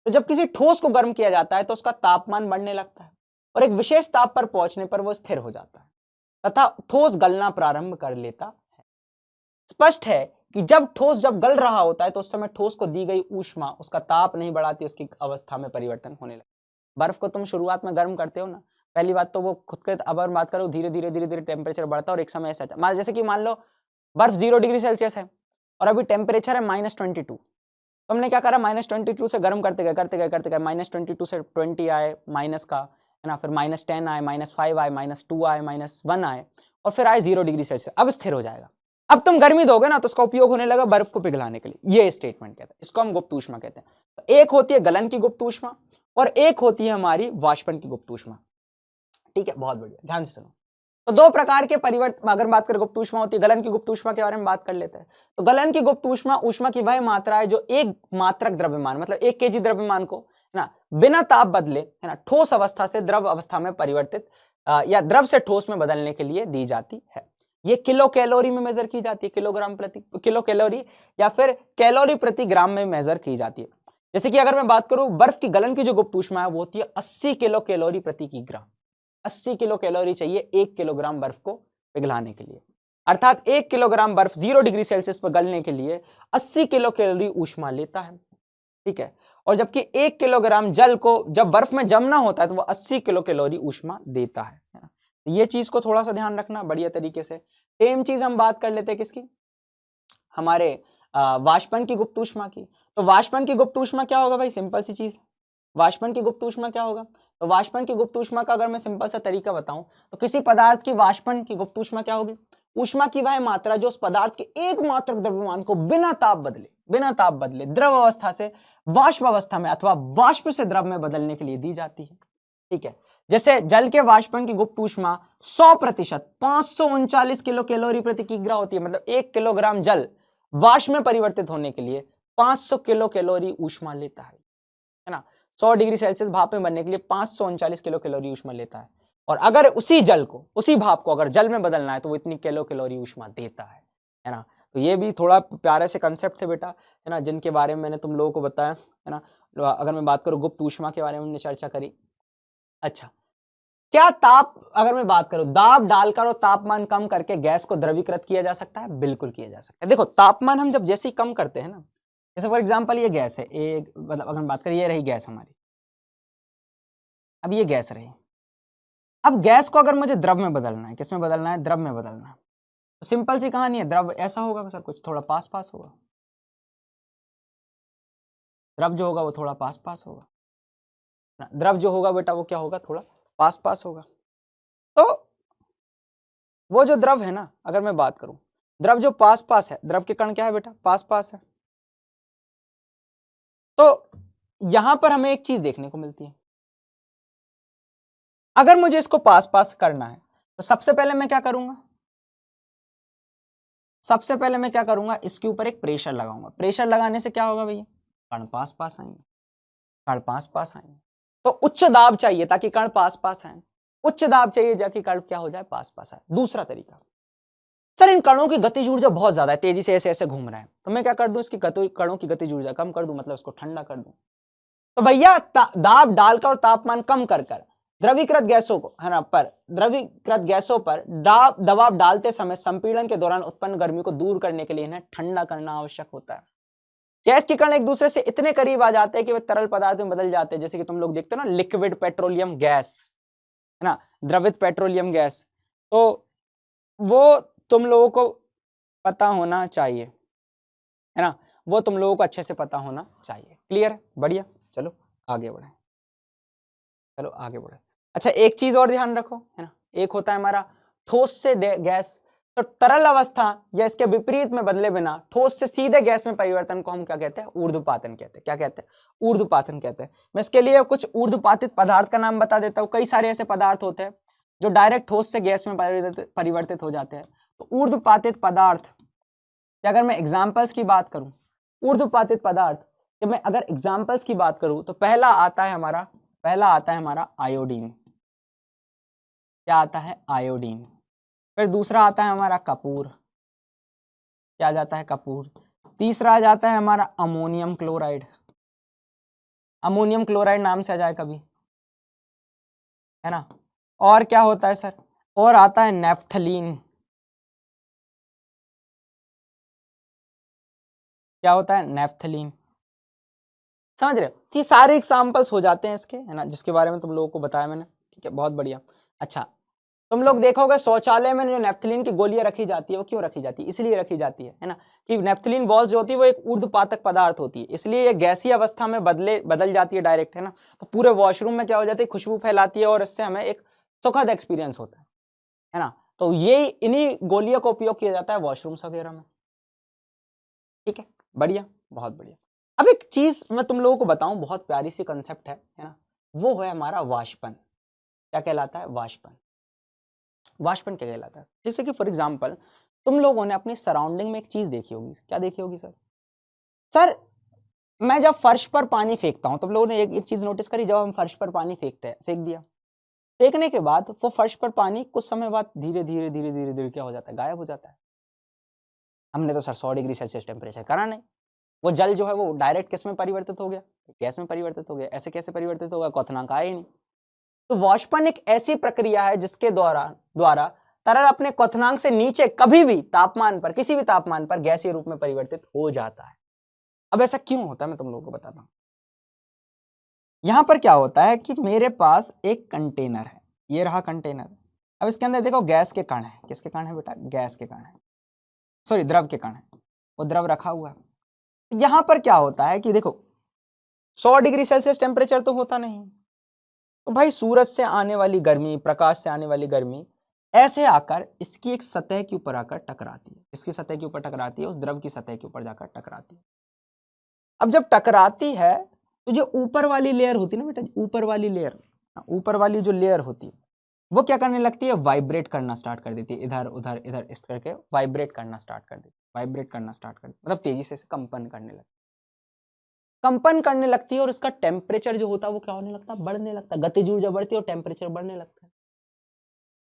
तो जब किसी ठोस को गर्म किया जाता है तो उसका तापमान बढ़ने लगता है, और एक विशेष ताप पर पहुंचने पर वो स्थिर हो जाता है तथा ठोस गलना प्रारंभ कर लेता है। स्पष्ट है कि जब ठोस जब गल रहा होता है तो उस समय ठोस को दी गई ऊष्मा उसका ताप नहीं बढ़ाती, उसकी अवस्था में परिवर्तन होने लगता है। बर्फ को तुम शुरुआत में गर्म करते हो ना, पहली बात तो वो खुद के, अब अगर बात करो धीरे धीरे टेम्परेचर बढ़ता है, और एक समय ऐसा जैसे कि मान लो बर्फ 0 डिग्री सेल्सियस है और अभी टेम्परेचर है -22, तुमने क्या करा, -22 से गर्म करते गए -22 से 20 आए माइनस का, है ना, फिर -10 आए, -5 आए, -2 आए, -1 आए, और फिर आए 0 डिग्री सेल्सियस। अब स्थिर हो जाएगा। अब तुम गर्मी दोगे ना तो उसका उपयोग होने लगा बर्फ को पिघलाने के लिए। ये स्टेटमेंट कहते हैं, इसको हम गुप्त ऊष्मा कहते हैं। तो एक होती है गलन की गुप्त ऊष्मा और एक होती है हमारी वाष्पन की गुप्त ऊष्मा। ठीक है, बहुत बढ़िया, ध्यान से सुनो। तो दो प्रकार के परिवर्तन, अगर बात करें गुप्त ऊष्मा होती है, गलन की गुप्त ऊष्मा के बारे में बात कर लेते हैं। तो गलन की गुप्त ऊष्मा ऊष्मा की वह मात्रा है जो एक मात्रक द्रव्यमान, मतलब 1 केजी द्रव्यमान को, है ना, बिना ताप बदले, है ना, ठोस अवस्था से द्रव अवस्था में परिवर्तित या द्रव से ठोस में बदलने के लिए दी जाती है। ये किलो कैलोरी में मेजर की जाती है, किलो कैलोरी या फिर कैलोरी प्रति ग्राम में मेजर की जाती है। जैसे कि अगर मैं बात करूं बर्फ की गलन की जो गुप्त ऊष्मा है वो होती है 80 किलो कैलोरी प्रति किग्रा। 80 किलो कैलोरी चाहिए 1 किलोग्राम बर्फ को पिघलाने के लिए, अर्थात 1 किलोग्राम बर्फ 0 डिग्री सेल्सियस पर गलने के लिए 80 किलो कैलोरी ऊष्मा लेता है। ठीक है, और जबकि 1 किलोग्राम जल को जब बर्फ में जमना होता है तो वो 80 किलो कैलोरी ऊष्मा देता है। ये चीज को थोड़ा सा ध्यान रखना बढ़िया तरीके से। सेम चीज हम बात कर लेते हैं किसकी, हमारे वाष्पन की गुप्त ऊष्मा की। तो वाष्पन की गुप्त ऊष्मा क्या होगा भाई, सिंपल सी चीज, वाष्पन की गुप्त ऊष्मा क्या होगा। तो वाष्पन की गुप्त ऊष्मा का अगर मैं सिंपल सा तरीका बताऊं तो किसी पदार्थ की वाष्पन की गुप्त ऊष्मा क्या होगी, ऊष्मा की वह मात्रा जो उस पदार्थ के एक मात्रक द्रव्यमान को बिना ताप बदले द्रव अवस्था से वाष्प अवस्था में अथवा वाष्प से द्रव में बदलने के लिए दी जाती है। ठीक है, जैसे जल के वाष्पन की गुप्त ऊष्मा 100% 539 किलो कैलोरी प्रति किग्रा होती है, मतलब 1 किलोग्राम जल वाष्प में परिवर्तित होने के लिए 500 किलो कैलोरी ऊष्मा लेता है ना। 100 डिग्री सेल्सियस भाप में बनने के लिए 539 किलो कैलोरी ऊष्मा लेता है, और अगर उसी जल को, उसी भाप को अगर जल में बदलना है तो वो इतनी किलो कैलोरी ऊष्मा देता है ना। तो ये भी थोड़ा प्यारे से कंसेप्ट थे बेटा, है ना, जिनके बारे में मैंने तुम लोगों को बताया, है ना। अगर मैं बात करूं गुप्त ऊष्मा के बारे में हमने चर्चा करी। अच्छा, क्या ताप, अगर मैं बात करूं दाब डालकर और तापमान कम करके गैस को द्रवीकृत किया जा सकता है? बिल्कुल किया जा सकता है। देखो तापमान हम जब जैसे ही कम करते हैं ना, जैसे फॉर एग्जांपल ये गैस है, एक मतलब अगर हम बात करें ये रही गैस हमारी, अब ये गैस रही, अब गैस को अगर मुझे द्रव में बदलना है, किस में बदलना है, द्रव में बदलना है, तो सिंपल सी कहानी है, द्रव ऐसा होगा सर, कुछ थोड़ा पास पास होगा, द्रव जो होगा वो थोड़ा पास पास होगा, द्रव जो होगा बेटा वो क्या होगा, थोड़ा पास पास होगा। तो वो जो द्रव है ना, अगर मैं बात करूं द्रव जो पास पास है, द्रव के कण क्या है बेटा, पास पास है, तो यहां पर हमें एक चीज देखने को मिलती है, अगर मुझे इसको पास पास करना है तो सबसे पहले मैं क्या करूंगा, सबसे पहले मैं क्या करूंगा, इसके ऊपर एक प्रेशर लगाऊंगा। प्रेशर लगाने से क्या होगा भैया, कण पास पास आएंगे, कण पास पास आएंगे। तो उच्च दाब चाहिए ताकि कण पास पास आए, उच्च दाब चाहिए जाकि कण क्या हो जाए, पास पास आए। दूसरा तरीका, सर इन कणों की गतिज ऊर्जा बहुत ज्यादा है, तेजी से ऐसे ऐसे घूम रहे हैं, तो मैं क्या कर दूं, इसकी कणों की गतिज ऊर्जा कम कर दूं, मतलब इसको ठंडा कर दूं। तो भैया दाब डालकर और तापमान कम कर कर द्रवीकृत गैसों को, है ना, पर द्रवीकृत गैसों पर दबाव डालते समय संपीड़न के दौरान उत्पन्न गर्मी को दूर करने के लिए इन्हें ठंडा करना आवश्यक होता है। गैस के कण एक दूसरे से इतने करीब आ जाते हैं कि वे तरल पदार्थ में बदल जाते हैं, जैसे कि तुम लोग देखते हो ना लिक्विड पेट्रोलियम गैस, है ना, द्रवित पेट्रोलियम गैस। तो वो तुम लोगों को पता होना चाहिए, है ना, वो तुम लोगों को अच्छे से पता होना चाहिए। क्लियर, बढ़िया, चलो आगे बढ़े, चलो आगे बढ़े। अच्छा एक चीज और ध्यान रखो, है ना, एक होता है हमारा ठोस से गैस, तो तरल अवस्था या इसके विपरीत में बदले बिना ठोस से सीधे गैस में परिवर्तन को हम क्या कहते हैं, ऊर्ध्वपातन कहते हैं। क्या कहते हैं, ऊर्ध्वपातन कहते हैं। मैं इसके लिए कुछ ऊर्ध्वपातित पदार्थ का नाम बता देता हूं। कई सारे ऐसे पदार्थ होते हैं जो डायरेक्ट ठोस से गैस में परिवर्तित हो जाते हैं। तो ऊर्ध्वपातित पदार्थ, अगर मैं एग्जाम्पल्स की बात करूं, ऊर्ध्वपातित पदार्थ कि मैं अगर एग्जाम्पल्स की बात करूं तो पहला आता है हमारा आयोडीन। क्या आता है, आयोडीन। फिर दूसरा आता है हमारा कपूर। क्या आ जाता है, कपूर। तीसरा आ जाता है हमारा अमोनियम क्लोराइड। अमोनियम क्लोराइड नाम से आ जाए कभी, है ना। और क्या होता है सर, और आता है नेफ्थलीन। क्या होता है, नेफ्थलीन। समझ रहे हो, ये सारे एग्जाम्पल्स हो जाते हैं इसके, है ना, जिसके बारे में तुम लोगों को बताया मैंने। ठीक है, बहुत बढ़िया। अच्छा तुम लोग देखोगे शौचालय में जो नेफ्थलीन की गोलियां रखी जाती है, वो क्यों रखी जाती है, इसलिए रखी जाती है ना, कि नेफ्थलीन बॉल्स जो होती है वो एक ऊर्ध्वपातक पदार्थ होती है, इसलिए ये गैसीय अवस्था में बदल जाती है डायरेक्ट, है ना। तो पूरे वॉशरूम में क्या हो जाती है, खुशबू फैलाती है और इससे हमें एक सुखद एक्सपीरियंस होता है ना। तो ये इन्हीं गोलियों का उपयोग किया जाता है वॉशरूम्स वगैरह में। ठीक है, बढ़िया, बहुत बढ़िया। अब एक चीज मैं तुम लोगों को बताऊं, बहुत प्यारी सी कंसेप्ट है ना, वो है हमारा वाष्पन। क्या कहलाता है, वाष्पन। वाष्पन क्या कहलाता है, जैसे कि फॉर एग्जांपल तुम लोगों ने अपनी सराउंडिंग में एक चीज देखी होगी। क्या देखी होगी सर, सर मैं जब फर्श पर पानी फेंकता हूं, तुम लोगों ने एक चीज नोटिस करी, जब हम फर्श पर पानी फेंकते हैं, फेंक दिया, फेंकने के बाद वो फर्श पर पानी कुछ समय बाद धीरे धीरे धीरे धीरे धीरे क्या हो जाता है, गायब हो जाता है। हमने तो सर 100 डिग्री सेल्सियस टेम्परेचर करा नहीं, वो जल जो है वो डायरेक्ट किस में परिवर्तित हो गया, गैस में परिवर्तित हो गया। ऐसे कैसे परिवर्तित होगा, क्वथनांक आया ही नहीं। तो वाष्पन एक ऐसी प्रक्रिया है जिसके द्वारा तरल अपने क्वथनांक से नीचे कभी भी तापमान पर, किसी भी तापमान पर गैसीय रूप में परिवर्तित हो जाता है। अब ऐसा क्यों होता है मैं तुम लोगों को बताता हूं। यहां पर क्या होता है कि मेरे पास एक कंटेनर है, ये रहा कंटेनर। अब इसके अंदर देखो गैस के कण है। किसके कण है बेटा, गैस के कण है, सॉरी द्रव के कण है। वो द्रव रखा हुआ है। यहां पर क्या होता है कि देखो 100 डिग्री सेल्सियस टेम्परेचर तो होता नहीं, तो भाई सूरज से आने वाली गर्मी, प्रकाश से आने वाली गर्मी ऐसे आकर इसकी एक सतह के ऊपर आकर टकराती है, इसकी सतह के ऊपर टकराती है, उस द्रव की सतह के ऊपर जाकर टकराती है। अब जब टकराती है तो जो ऊपर वाली लेयर होती है ना बेटा, ऊपर वाली लेयर, ऊपर वाली जो लेयर होती है वो क्या करने लगती है, वाइब्रेट करना स्टार्ट कर देती है, इधर उधर इधर इस करके वाइब्रेट करना स्टार्ट कर देती है, वाइब्रेट करना स्टार्ट कर देती है, मतलब तेजी से कंपन करने लगती है, कंपन करने लगती है। और इसका टेम्परेचर जो होता है वो क्या होने लगता है, बढ़ने लगता है। गतिज ऊर्जा बढ़ती है और टेम्परेचर बढ़ने लगता है।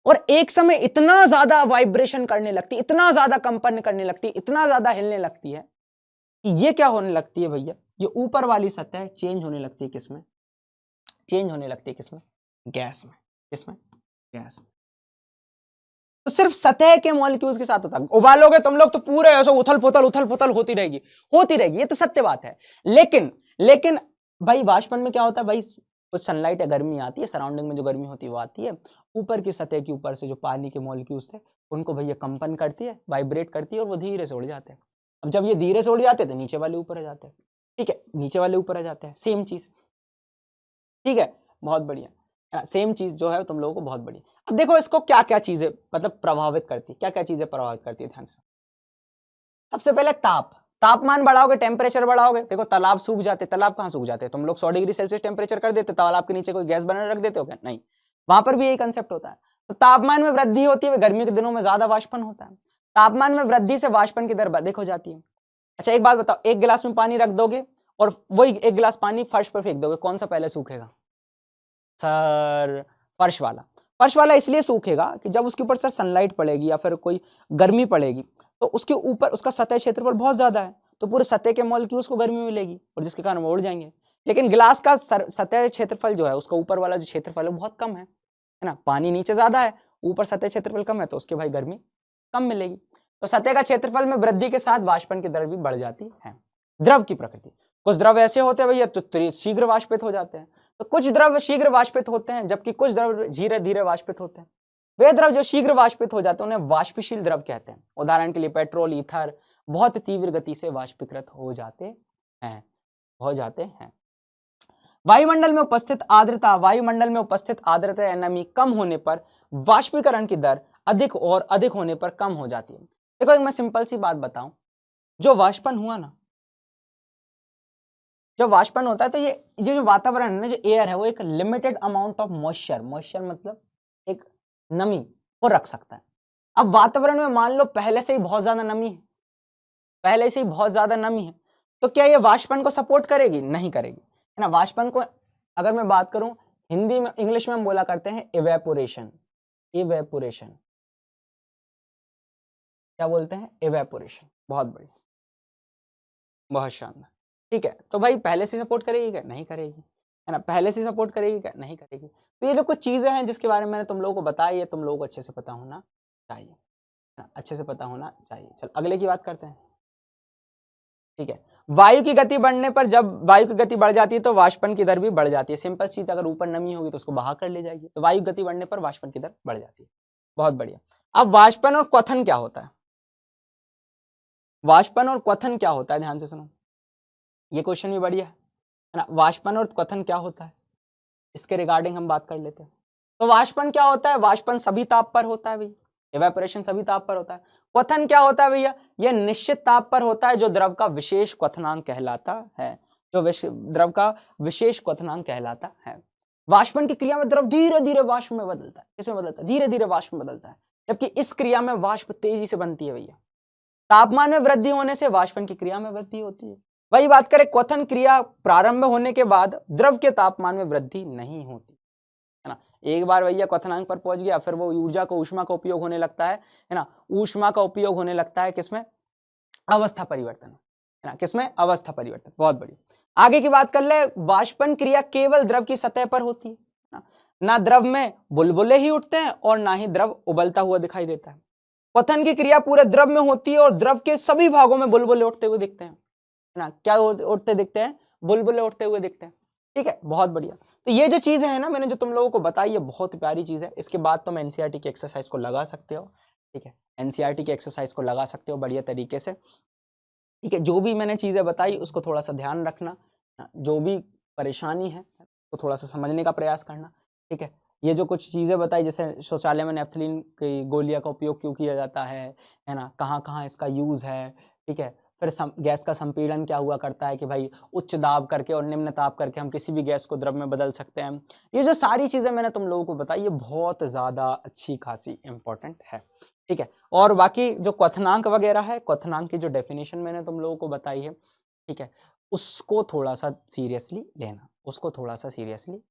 और एक समय इतना ज्यादा वाइब्रेशन करने लगती, इतना ज्यादा कंपन करने लगती, इतना ज्यादा हिलने लगती है कि ये क्या होने लगती है भैया, ये ऊपर वाली सतह चेंज होने लगती है। किसमें चेंज होने लगती है, किसमें, गैस में। किसमें, गैस में। तो सिर्फ सतह के मॉलिक्यूल्स के साथ होता है। उबालोगे तुम लोग तो पूरे ऐसे उथल पुथल होती रहेगी, होती रहेगी, ये तो सत्य बात है। लेकिन भाई वाष्पन में क्या होता है भाई, कुछ सनलाइट या गर्मी आती है, सराउंडिंग में जो गर्मी होती है वो आती है, ऊपर की सतह के ऊपर से जो पानी के मॉलिक्यूल्स थे उनको भैया कंपन करती है, वाइब्रेट करती है और वो धीरे से उड़ जाते हैं। अब जब ये धीरे से उड़ जाते हैं तो नीचे वाले ऊपर आ जाते हैं। ठीक है, नीचे वाले ऊपर आ जाते हैं, सेम चीज। ठीक है, बहुत बढ़िया, सेम चीज जो है तुम लोगों को बहुत बढ़िया। अब देखो इसको क्या क्या चीजें मतलब प्रभावित करती है, क्या क्या चीजें प्रभावित करती है, ध्यान से। सबसे पहले ताप, तापमान बढ़ाओगे, टेम्परेचर बढ़ाओगे, देखो तालाब सूख जाते, तालाब कहाँ सूख जाते, तुम लोग 100 डिग्री सेल्सियस टेम्परेचर कर देते, तालाब के नीचे कोई गैस बनाने रख देते हो क्या? नहीं, वहां पर भी यही कंसेप्ट होता है। तो तापमान में वृद्धि होती है, गर्मी के दिनों में ज्यादा वाष्पन होता है, तापमान में वृद्धि से वाष्पन की दर अधिक हो जाती है। अच्छा एक बात बताओ, एक गिलास में पानी रख दोगे और वही एक गिलास पानी फर्श पर फेंक दोगे, कौन सा पहले सूखेगा? सर फर्श वाला। फर्श वाला इसलिए सूखेगा कि जब उसके ऊपर सर सनलाइट पड़ेगी या फिर कोई गर्मी पड़ेगी तो उसके ऊपर उसका सतह क्षेत्रफल बहुत ज्यादा है, तो पूरे सतह के मॉलिक्यूल उसको गर्मी मिलेगी और जिसके कारण वो उड़ जाएंगे। लेकिन गिलास का सतह क्षेत्रफल जो है, उसका ऊपर वाला जो क्षेत्रफल है बहुत कम है ना, पानी नीचे ज्यादा है, ऊपर सतह क्षेत्रफल कम है, तो उसके भाई गर्मी कम मिलेगी। तो सतह का क्षेत्रफल में वृद्धि के साथ वाष्पन की दर भी बढ़ जाती है। द्रव की प्रकृति, कुछ द्रव ऐसे होते हैं भैया तो शीघ्र वाष्पित हो जाते हैं, तो कुछ द्रव शीघ्र वाष्पित होते हैं, जबकि कुछ द्रव धीरे धीरे वाष्पित होते हैं। वे द्रव जो शीघ्र वाष्पित हो जाते हैं उन्हें वाष्पशील द्रव कहते हैं। उदाहरण के लिए पेट्रोल, ईथर बहुत तीव्र गति से वाष्पीकृत हो जाते हैं। वायुमंडल में उपस्थित आर्द्रता या नमी कम होने पर वाष्पीकरण की दर अधिक और अधिक होने पर कम हो जाती है। देखो एक मैं सिंपल सी बात बताऊं, जो वाष्पन हुआ ना, जो वाष्पन होता है तो ये जो वातावरण है ना, जो एयर है, वो एक लिमिटेड अमाउंट ऑफ मॉइस्चर मतलब एक नमी को रख सकता है। अब वातावरण में मान लो पहले से ही बहुत ज्यादा नमी है, तो क्या ये वाष्पन को सपोर्ट करेगी? नहीं करेगी, है ना। वाष्पन को अगर मैं बात करूं हिंदी में, इंग्लिश में हम बोला करते हैं इवेपोरेशन। क्या बोलते हैं? इवेपोरेशन। बहुत बढ़िया, बहुत शानदार। ठीक है, तो भाई पहले से सपोर्ट करेगी क्या? नहीं करेगी, है ना। पहले से सपोर्ट करेगी क्या? नहीं करेगी। तो ये जो कुछ चीजें हैं जिसके बारे में मैंने तुम लोगों को बताई है, तुम लोगों को अच्छे से पता होना चाहिए, अच्छे से पता होना चाहिए। चल अगले की बात करते हैं। ठीक है, वायु की गति बढ़ने पर, जब वायु की गति बढ़ जाती है तो वाष्पन की दर भी बढ़ जाती है। सिंपल चीज, अगर ऊपर नमी होगी तो उसको बाहर कर ले जाएगी, तो वायु गति बढ़ने पर वाष्पन की दर बढ़ जाती है। बहुत बढ़िया। अब वाष्पन और क्वथन क्या होता है? वाष्पन और क्वथन क्या होता है, ध्यान से सुनो, ये क्वेश्चन भी बढ़िया है ना। वाष्पन और क्वथन क्या होता है, इसके रिगार्डिंग हम बात कर लेते हैं। तो वाष्पन क्या होता है? वाष्पन सभी ताप पर होता है भैया, इवेपोरेशन सभी ताप पर होता है। क्वथन क्या होता है भैया? यह निश्चित ताप पर होता है, जो द्रव का विशेष क्वथनांक कहलाता है, द्रव का विशेष क्वथनांक कहलाता है। वाष्पन की क्रिया में द्रव धीरे धीरे वाष्प में बदलता है। किसमें बदलता है? धीरे धीरे वाष्प में बदलता है, जबकि इस क्रिया में वाष्प तेजी से बनती है भैया। तापमान में वृद्धि होने से वाष्पन की क्रिया में वृद्धि होती है। वही बात करें, क्वथन क्रिया प्रारंभ होने के बाद द्रव के तापमान में वृद्धि नहीं होती, है ना। एक बार भैया क्वथनांक पर पहुंच गया, फिर वो ऊर्जा को, ऊष्मा का उपयोग होने लगता है ना। ऊष्मा का उपयोग होने लगता है किसमें? अवस्था परिवर्तन, है ना। किसमें? अवस्था परिवर्तन। बहुत बढ़िया। आगे की बात कर ले, वाष्पन क्रिया केवल द्रव की सतह पर होती है ना द्रव में बुलबुले ही उठते हैं और ना ही द्रव उबलता हुआ दिखाई देता है। क्वथन की क्रिया पूरे द्रव में होती है और द्रव के सभी भागों में बुलबुले उठते हुए दिखते हैं, है ना। क्या उठते दिखते हैं? बुलबुले उठते हुए दिखते हैं। ठीक है, बहुत बढ़िया। तो ये जो चीजें हैं ना, मैंने जो तुम लोगों को बताई, ये बहुत प्यारी चीज है। इसके बाद तुम एनसीईआरटी की एक्सरसाइज को लगा सकते हो। ठीक है, एनसीईआरटी की एक्सरसाइज को लगा सकते हो बढ़िया तरीके से। ठीक है, जो भी मैंने चीजें बताई उसको थोड़ा सा ध्यान रखना, जो भी परेशानी है तो थोड़ा सा समझने का प्रयास करना। ठीक है, ये जो कुछ चीजें बताई, जैसे शौचालय में नेफ्थलीन की गोलियां का उपयोग क्यों किया जाता है ना, कहाँ कहाँ इसका यूज है। ठीक है, फिर गैस का संपीड़न क्या हुआ करता है कि भाई उच्च दाब करके और निम्न ताप करके हम किसी भी गैस को द्रव में बदल सकते हैं। ये जो सारी चीजें मैंने तुम लोगों को बताई, ये बहुत ज्यादा अच्छी खासी इंपॉर्टेंट है। ठीक है, और बाकी जो क्वथनांक वगैरह है, क्वथनांक की जो डेफिनेशन मैंने तुम लोगों को बताई है, ठीक है, उसको थोड़ा सा सीरियसली लेना, उसको थोड़ा सा सीरियसली।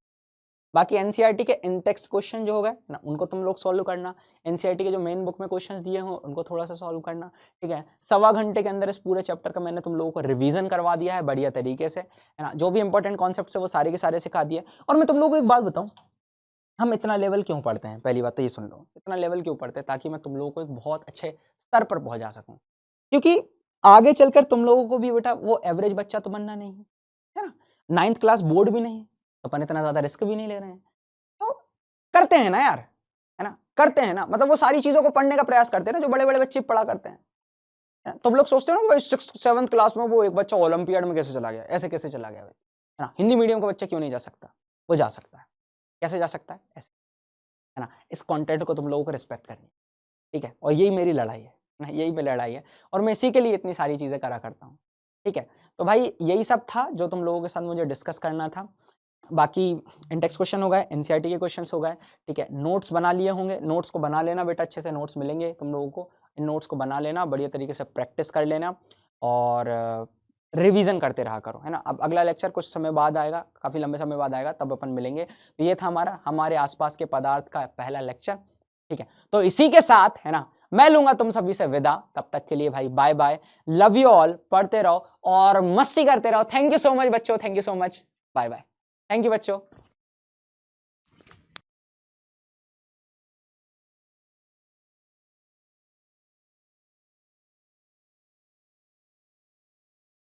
बाकी एनसीईआरटी के इन टेक्स्ट क्वेश्चन जो हो गए ना, उनको तुम लोग सॉल्व करना। एनसीईआरटी के जो मेन बुक में क्वेश्चंस दिए हो उनको थोड़ा सा सॉल्व करना। ठीक है, 1.25 घंटे के अंदर इस पूरे चैप्टर का मैंने तुम लोगों को रिवीजन करवा दिया है बढ़िया तरीके से, है ना। जो भी इंपॉर्टेंट कॉन्सेप्ट है वो सारे के सारे सिखा दिए। और मैं तुम लोगों को एक बात बताऊं, हम इतना लेवल क्यों पढ़ते हैं? पहली बात तो ये सुन लो, इतना लेवल क्यों पढ़ते हैं? ताकि मैं तुम लोगों को एक बहुत अच्छे स्तर पर पहुंचा सकूं, क्योंकि आगे चलकर तुम लोगों को भी बेटा वो एवरेज बच्चा तो बनना नहीं है ना। 9th क्लास बोर्ड भी नहीं है, अपन इतना ज्यादा रिस्क भी नहीं ले रहे हैं, तो करते हैं ना यार, है ना, करते हैं ना। मतलब वो सारी चीजों को पढ़ने का प्रयास करते हैं ना जो बड़े बड़े बच्चे पढ़ा करते हैं। तुम लोग सोचते हो ना भाई 6th 7th क्लास में वो एक बच्चा ओलंपियाड में कैसे चला गया, ऐसे कैसे चला गया भाई, है ना। हिंदी मीडियम का बच्चा क्यों नहीं जा सकता? वो जा सकता है। कैसे जा सकता है? ऐसे, है ना। इस कंटेंट को तुम लोगों को रिस्पेक्ट करनी, ठीक है, और यही मेरी लड़ाई है। ना, यही पे लड़ाई है और मैं इसी के लिए इतनी सारी चीजें करा करता हूँ। ठीक है, तो भाई यही सब था जो तुम लोगों के साथ मुझे डिस्कस करना था। बाकी इंडेक्स क्वेश्चन हो गए, एनसीईआरटी के क्वेश्चंस हो गए। ठीक है, नोट्स बना लिए होंगे, नोट्स को बना लेना बेटा, अच्छे से नोट्स मिलेंगे तुम लोगों को, इन नोट्स को बना लेना, बढ़िया तरीके से प्रैक्टिस कर लेना और रिवीजन करते रहा करो, है ना। अब अगला लेक्चर कुछ समय बाद आएगा, काफी लंबे समय बाद आएगा, तब अपन मिलेंगे। तो ये था हमारे आसपास के पदार्थ का पहला लेक्चर। ठीक है, तो इसी के साथ, है ना, मैं लूंगा तुम सभी से विदा। तब तक के लिए भाई bye bye, love you all, पढ़ते रहो और मस्ती करते रहो। थैंक यू सो मच बच्चों, thank you so much, bye bye, thank you बच्चों।